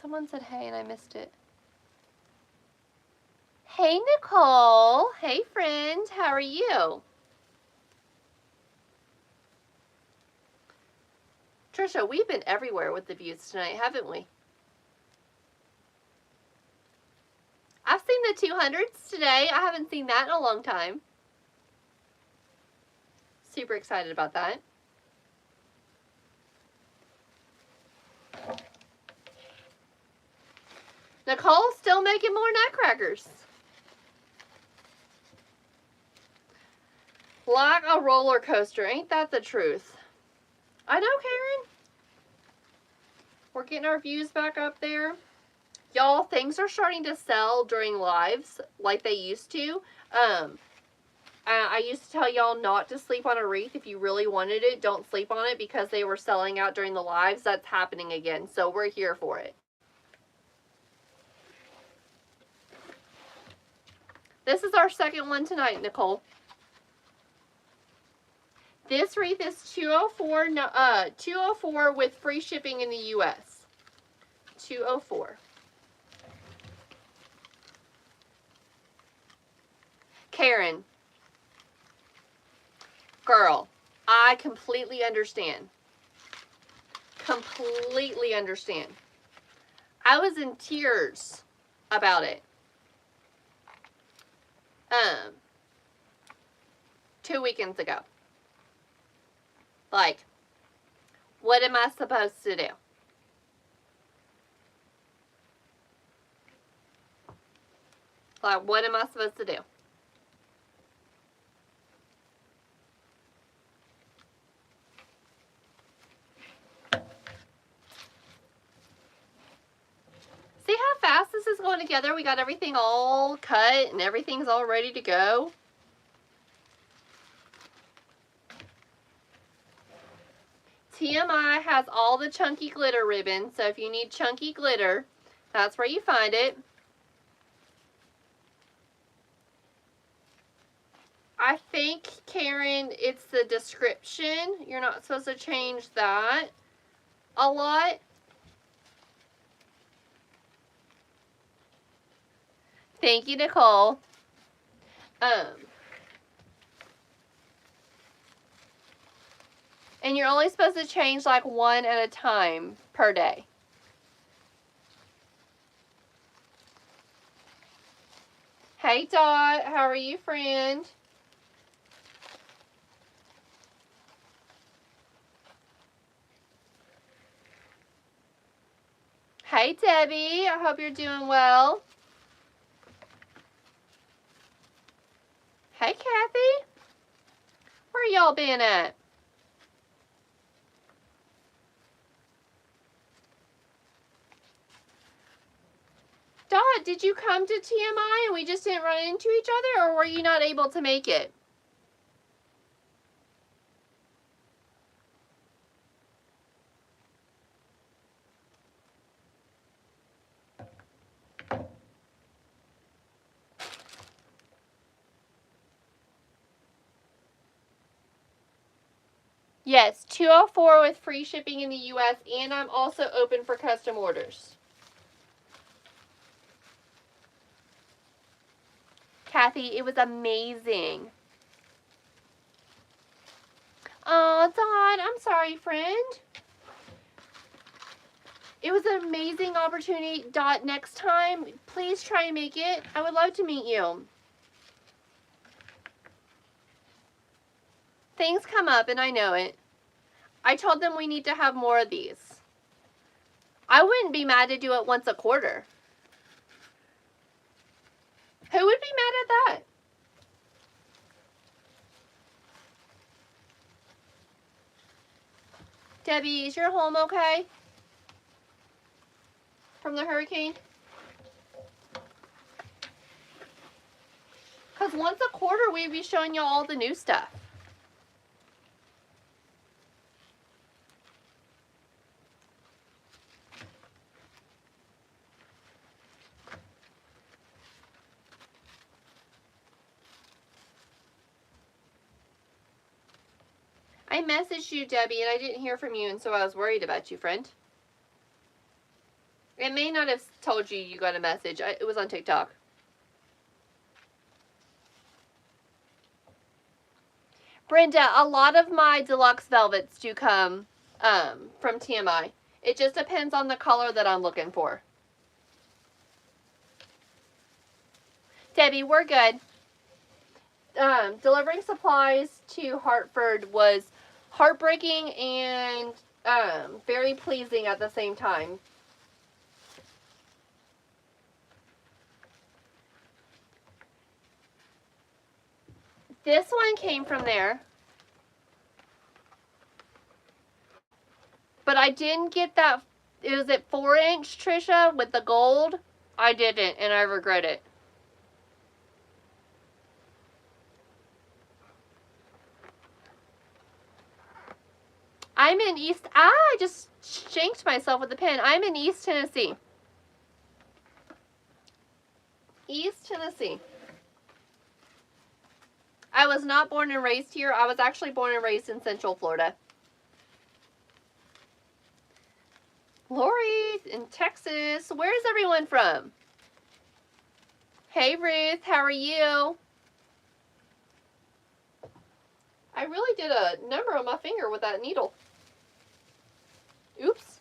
Someone said hey and I missed it. Hey, Nicole. Hey, friend. How are you? Trisha, we've been everywhere with the views tonight, haven't we? I've seen the 200s today. I haven't seen that in a long time. Super excited about that. Nicole's still making more nutcrackers. Like a roller coaster. Ain't that the truth? I know, Karen. We're getting our views back up there. Y'all, things are starting to sell during lives like they used to. I used to tell y'all not to sleep on a wreath. If you really wanted it, don't sleep on it because they were selling out during the lives. That's happening again, so we're here for it. This is our second one tonight, Nicole. This wreath is $204 with free shipping in the U.S. $204. Karen. Girl, I completely understand. Completely understand. I was in tears about it. 2 weekends ago. Like, what am I supposed to do? Like, what am I supposed to do? See how fast this is going together? We got everything all cut and everything's all ready to go. TMI has all the chunky glitter ribbon, so if you need chunky glitter, that's where you find it. I think, Karen, it's the description. You're not supposed to change that a lot. Thank you, Nicole. And you're only supposed to change like one at a time per day. Hey, Dot. How are you, friend? Hey, Debbie. I hope you're doing well. Hey, Kathy. Where y'all been at? Dot, did you come to TMI and we just didn't run into each other, or were you not able to make it? Yes, $204 with free shipping in the U.S., and I'm also open for custom orders. Kathy, it was amazing. Oh, Dawn, I'm sorry, friend. It was an amazing opportunity. Dot, next time, please try and make it. I would love to meet you. Things come up, and I know it. I told them we need to have more of these. I wouldn't be mad to do it once a quarter. Who would be mad at that? Debbie, is your home okay? From the hurricane? Because once a quarter, we'd be showing you all the new stuff. I messaged you, Debbie, and I didn't hear from you, and so I was worried about you, friend. It may not have told you you got a message. It was on TikTok. Brenda, a lot of my deluxe velvets do come from TMI. It just depends on the color that I'm looking for. Debbie, we're good. Delivering supplies to Hartford was heartbreaking and very pleasing at the same time. This one came from there. But I didn't get that. Was it 4-inch, Trisha, with the gold? I didn't, and I regret it. I'm in East... I just shanked myself with the pen. I'm in East Tennessee. East Tennessee. I was not born and raised here. I was actually born and raised in Central Florida. Lori in Texas. Where's everyone from? Hey, Ruth. How are you? I really did a number on my finger with that needle. Oops.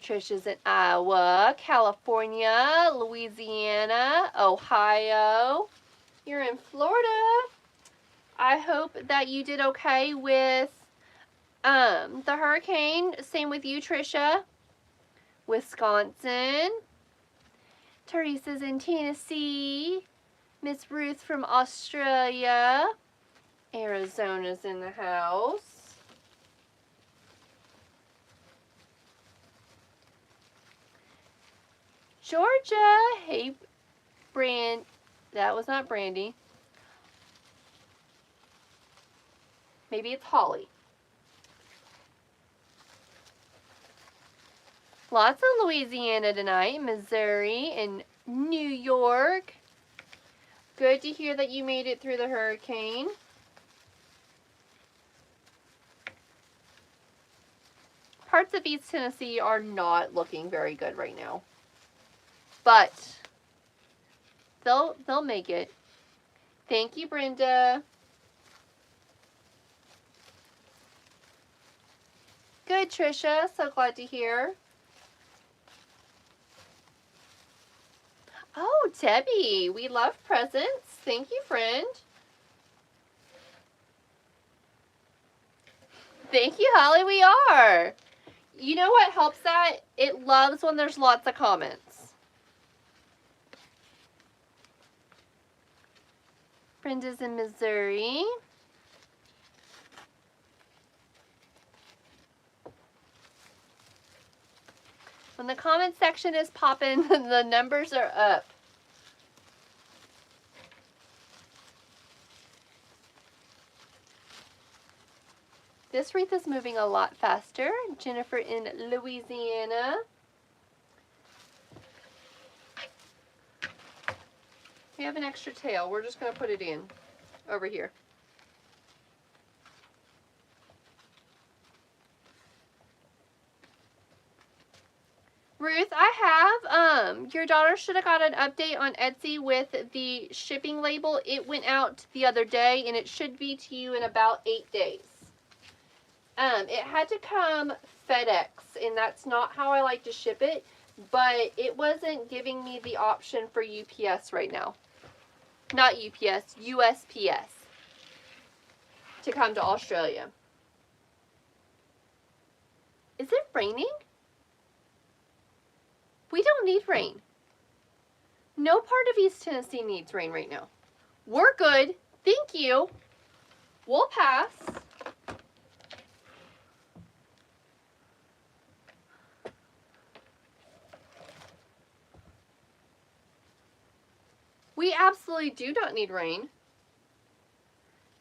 Trisha's in Iowa, California, Louisiana, Ohio. You're in Florida. I hope that you did okay with the hurricane. Same with you, Trisha. Wisconsin. Teresa's in Tennessee. Miss Ruth from Australia. Arizona's in the house. Georgia. Hey, that was not Brandy. Maybe it's Holly. Lots of Louisiana tonight, Missouri, and New York. Good to hear that you made it through the hurricane. Parts of East Tennessee are not looking very good right now. But they'll make it. Thank you, Brenda. Good, Trisha. So glad to hear. Oh, Debbie, we love presents. Thank you, friend. Thank you, Holly, we are. You know what helps that? It loves when there's lots of comments. Brenda's in Missouri. When the comment section is popping, the numbers are up. This wreath is moving a lot faster. Jennifer in Louisiana. We have an extra tail. We're just going to put it in over here. Ruth, I have, your daughter should have got an update on Etsy with the shipping label. It went out the other day, and it should be to you in about 8 days. It had to come FedEx, and that's not how I like to ship it, but it wasn't giving me the option for UPS right now. Not UPS, USPS, to come to Australia. Is it raining? We don't need rain. No part of East Tennessee needs rain right now. We're good. Thank you. We'll pass. We absolutely do not need rain.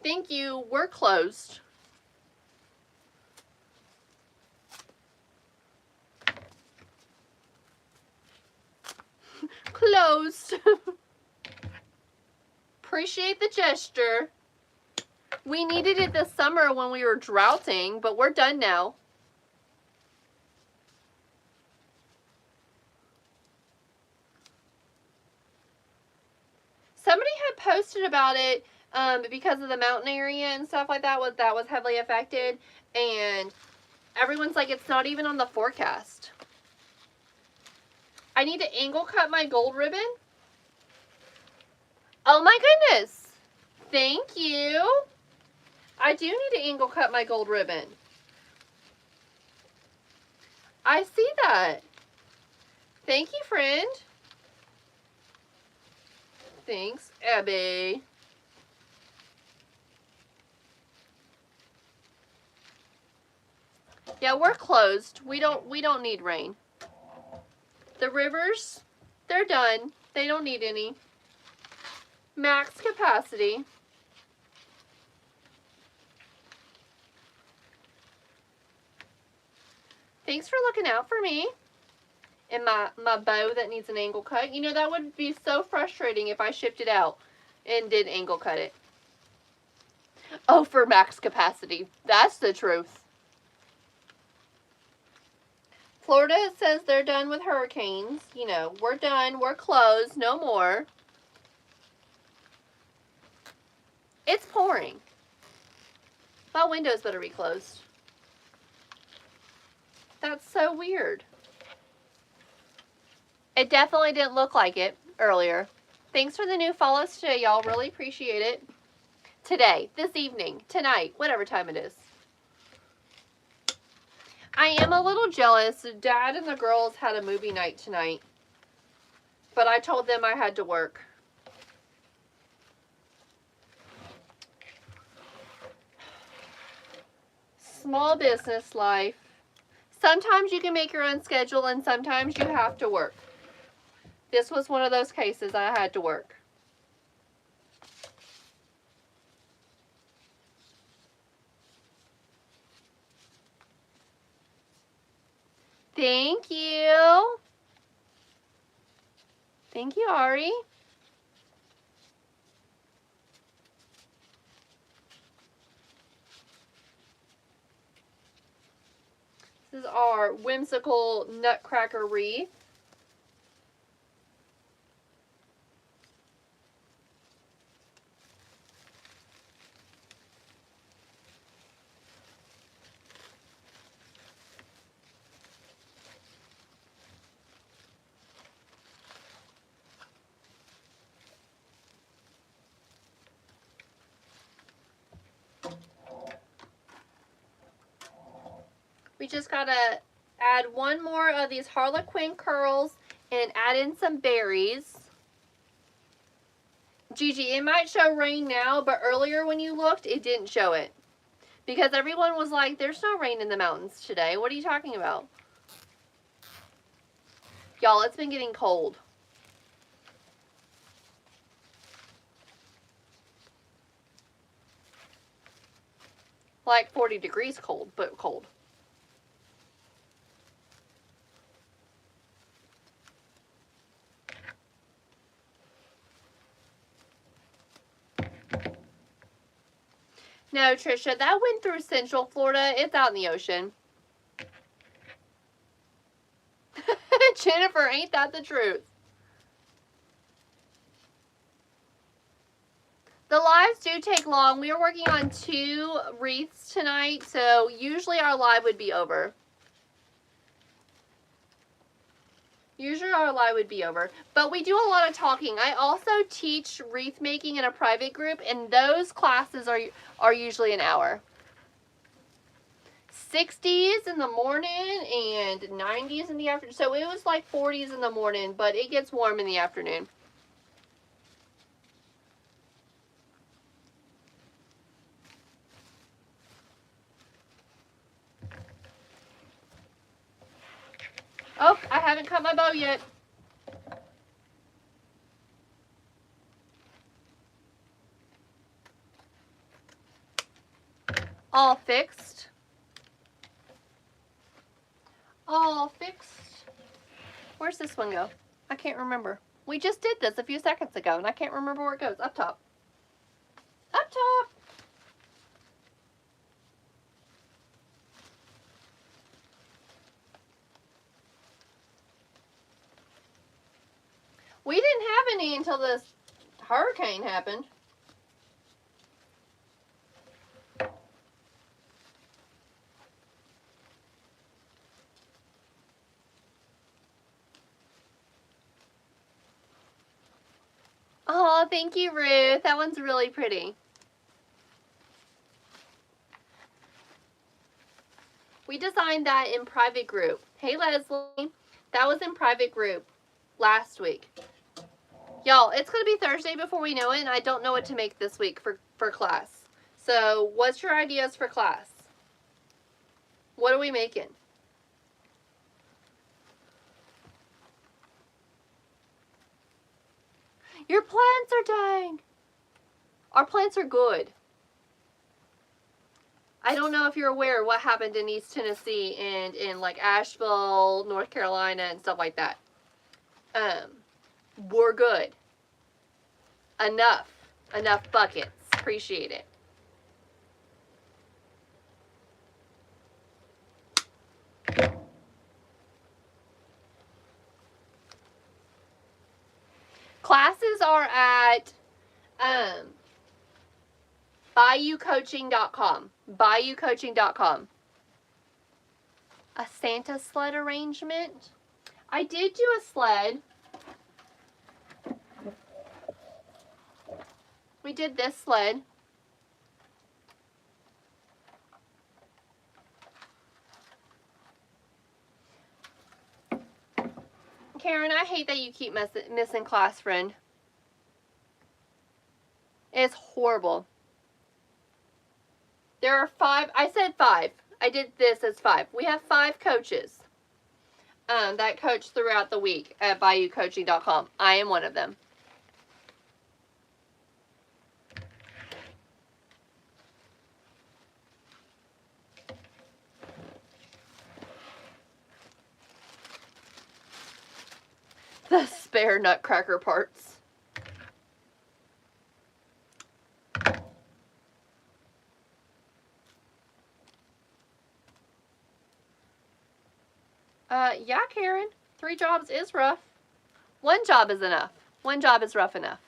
Thank you. We're closed. Closed. Appreciate the gesture. We needed it this summer when we were droughting, but we're done now. Somebody had posted about it because of the mountain area and stuff like that was heavily affected, and everyone's like, it's not even on the forecast. I need to angle cut my gold ribbon. Oh my goodness. Thank you. I do need to angle cut my gold ribbon. I see that. Thank you, friend. Thanks, Abby. Yeah, we're closed. We don't need rain. The rivers, they're done. They don't need any. Max capacity. Thanks for looking out for me. And my bow that needs an angle cut. You know, that would be so frustrating if I shipped it out and did angle cut it. Oh, for max capacity. That's the truth. Florida says they're done with hurricanes. You know, we're done. We're closed. No more. It's pouring. My windows better be closed. That's so weird. It definitely didn't look like it earlier. Thanks for the new follows today, y'all. Really appreciate it. Today, this evening, tonight, whatever time it is. I am a little jealous. Dad and the girls had a movie night tonight, but I told them I had to work. Small business life. Sometimes you can make your own schedule and sometimes you have to work. This was one of those cases I had to work. Thank you. Thank you, Ari. This is our whimsical Nutcracker wreath. We just gotta add one more of these harlequin curls and add in some berries. Gigi, it might show rain now, but earlier when you looked, it didn't show it. Because everyone was like, there's no rain in the mountains today. What are you talking about? Y'all, it's been getting cold. Like 40 degrees cold, but cold. No, Trisha, that went through Central Florida. It's out in the ocean. Jennifer, ain't that the truth? The lives do take long. We are working on 2 wreaths tonight, so usually our live would be over. Usually our live would be over, but we do a lot of talking. I also teach wreath making in a private group, and those classes are usually an hour. 60s in the morning and 90s in the afternoon. So it was like 40s in the morning, but it gets warm in the afternoon. Oh, I haven't cut my bow yet. All fixed. All fixed. Where's this one go? I can't remember. We just did this a few seconds ago, and I can't remember where it goes. Up top. Up top. We didn't have any until this hurricane happened. Oh, thank you, Ruth. That one's really pretty. We designed that in private group. Hey, Leslie. That was in private group last week. Y'all, it's going to be Thursday before we know it, and I don't know what to make this week for class. So, what's your ideas for class? What are we making? Your plants are dying. Our plants are good. I don't know if you're aware what happened in East Tennessee and in like Asheville, North Carolina, and stuff like that. We're good. Enough buckets. Appreciate it. Classes are at bayoucoaching.com. Bayoucoaching.com. A Santa sled arrangement. I did do a sled. We did this sled. Karen, I hate that you keep missing class, friend. It's horrible. There are 5. I said 5. I did this as 5. We have 5 coaches that coach throughout the week at bayoucoaching.com. I am one of them. The spare Nutcracker parts. Yeah, Karen. 3 jobs is rough. 1 job is enough. 1 job is rough enough.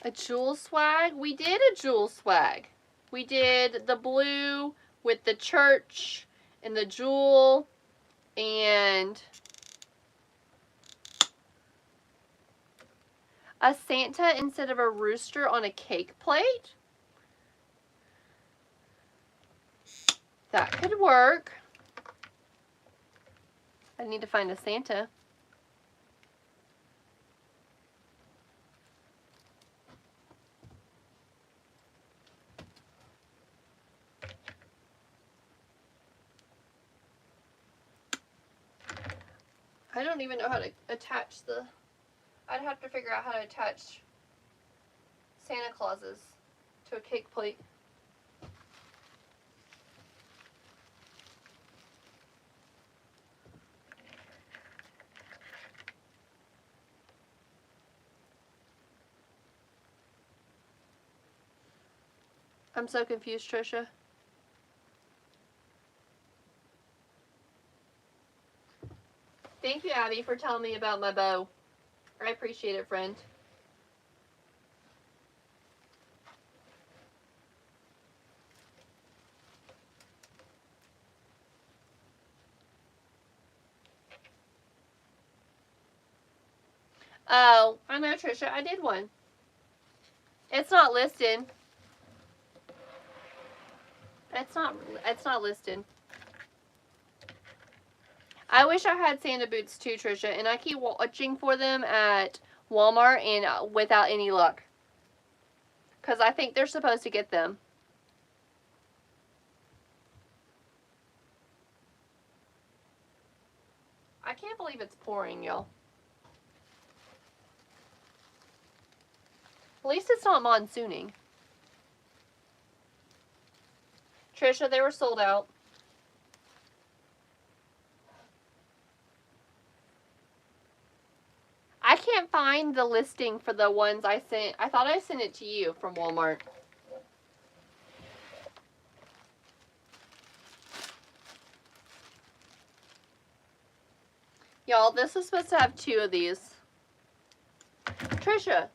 A jewel swag? We did a jewel swag. We did the blue with the church and the jewel and a Santa instead of a rooster on a cake plate. That could work. I need to find a Santa. I don't even know how to attach the... I'd have to figure out how to attach Santa Clauses to a cake plate. I'm so confused, Trisha. Thank you, Abby, for telling me about my bow. I appreciate it, friend. Oh, I know, Trisha. I did one. It's not listed. It's not listed. I wish I had Santa boots too, Trisha, and I keep watching for them at Walmart and without any luck. Because I think they're supposed to get them. I can't believe it's pouring, y'all. At least it's not monsooning. Trisha, they were sold out. I can't find the listing for the ones I sent. I thought I sent it to you from Walmart. Y'all, this is supposed to have 2 of these. Trisha,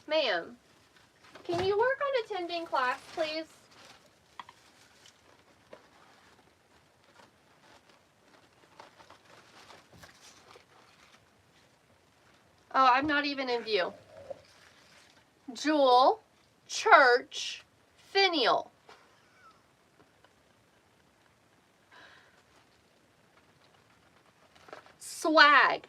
ma'am, can you work on attending class, please? Oh, I'm not even in view. Jewel, church, finial. Swag.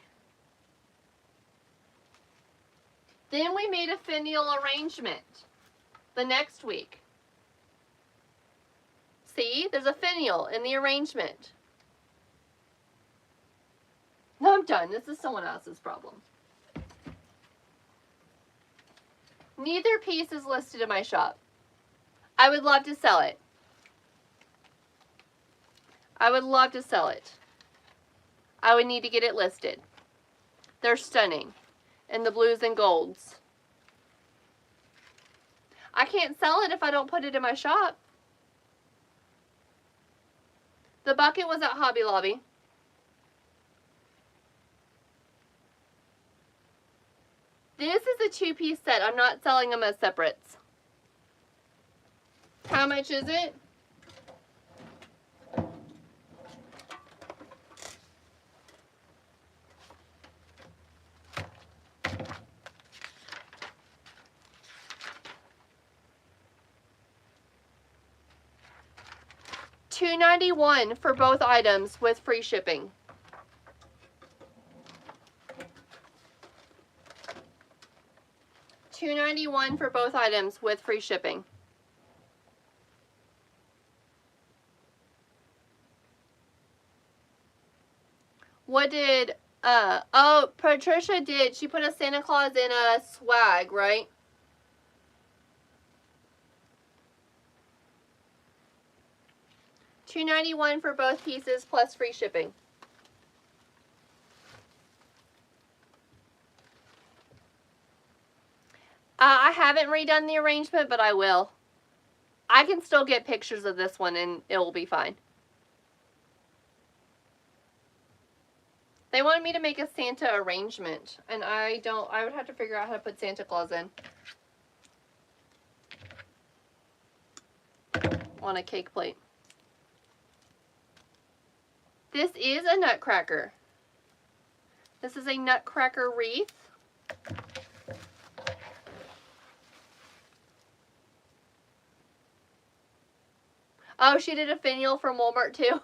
Then we made a finial arrangement the next week. See, there's a finial in the arrangement. No, I'm done. This is someone else's problem. Neither piece is listed in my shop. I would love to sell it. I would love to sell it. I would need to get it listed. They're stunning. And the blues and golds. I can't sell it if I don't put it in my shop. The bucket was at Hobby Lobby. This is a 2-piece set. I'm not selling them as separates. How much is it? $2.91 for both items with free shipping. $2.91 for both items with free shipping. What did, oh, Patricia did. She put a Santa Claus in a swag, right? $2.91 for both pieces plus free shipping. I haven't redone the arrangement, but I will. I can still get pictures of this one and it will be fine. They wanted me to make a Santa arrangement, and I would have to figure out how to put Santa Claus in on a cake plate. This is a nutcracker. This is a nutcracker wreath. Oh, she did a finial from Walmart too.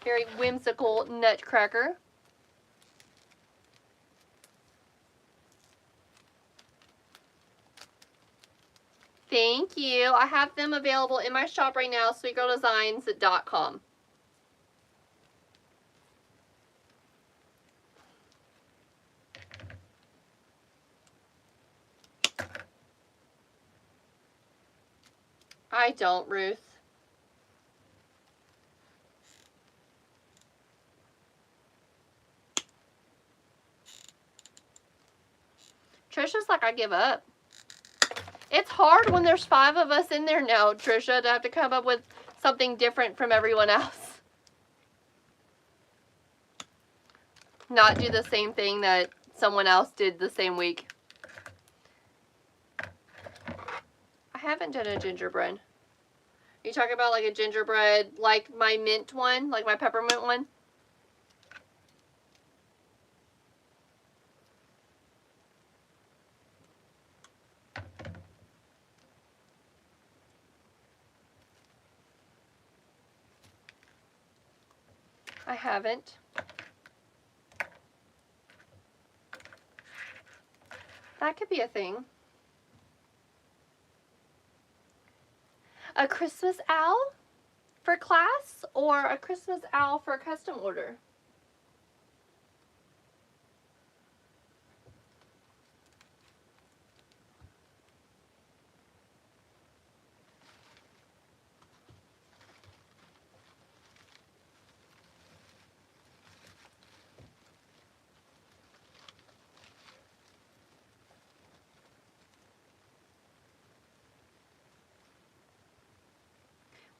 Very whimsical nutcracker. Thank you. I have them available in my shop right now, sweetgirldesigns.com. I don't, Ruth. Trisha's like, I give up. It's hard when there's 5 of us in there now, Trisha, to have to come up with something different from everyone else. Not do the same thing that someone else did the same week. I haven't done a gingerbread. Are you talking about like a gingerbread, like my mint one, like my peppermint one? I haven't. That could be a thing. A Christmas owl for class or a Christmas owl for a custom order?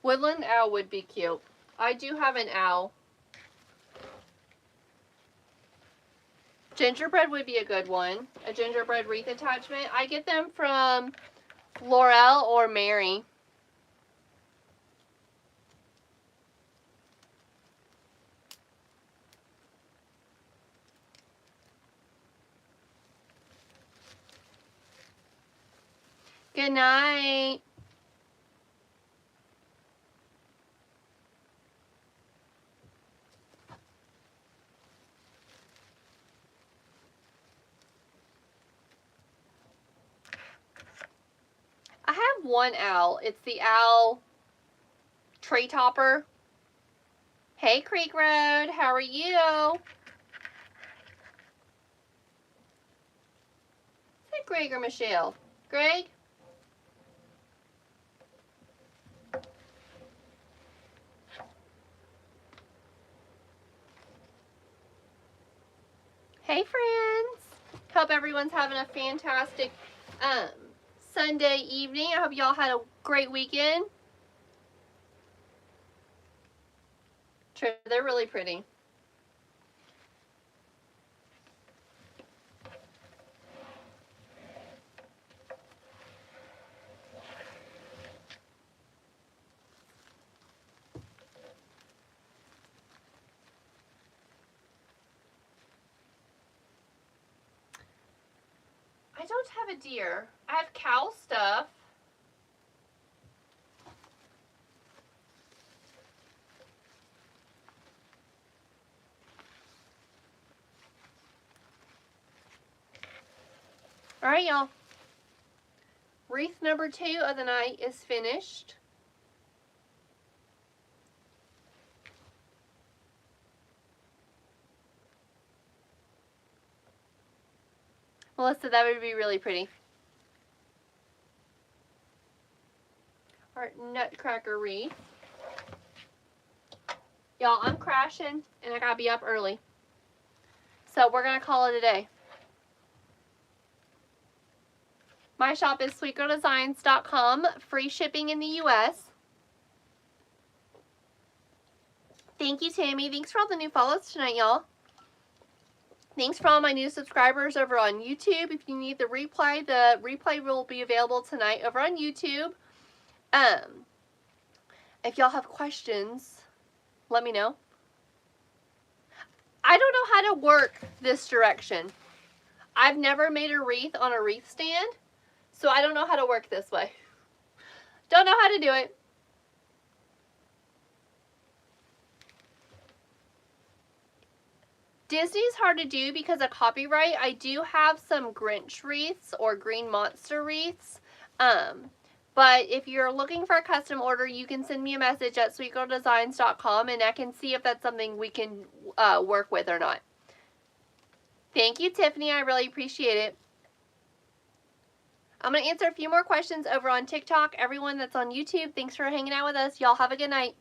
Woodland owl would be cute. I do have an owl. Gingerbread would be a good one. A gingerbread wreath attachment. I get them from Laurel or Mary. Good night. I have one owl. It's the owl tree topper. Hey, Creek Road. How are you? Is it Greg or Michelle? Greg? Hey, friends. Hope everyone's having a fantastic Sunday evening. I hope y'all had a great weekend. They're really pretty. I don't have a deer. I have cow stuff. All right, y'all. wreath number 2 of the night is finished. Melissa, that would be really pretty. Our Nutcracker wreath. Y'all, I'm crashing and I gotta be up early. So we're gonna call it a day. My shop is sweetgirldesigns.com. Free shipping in the US. Thank you, Tammy. Thanks for all the new follows tonight, y'all. Thanks for all my new subscribers over on YouTube. If you need the replay will be available tonight over on YouTube. If y'all have questions, let me know. I don't know how to work this direction. I've never made a wreath on a wreath stand, so I don't know how to work this way. Don't know how to do it. Disney's hard to do because of copyright. I do have some Grinch wreaths or Green Monster wreaths. But if you're looking for a custom order, you can send me a message at sweetgirldesigns.com and I can see if that's something we can work with or not. Thank you, Tiffany. I really appreciate it. I'm going to answer a few more questions over on TikTok. Everyone that's on YouTube, thanks for hanging out with us. Y'all have a good night.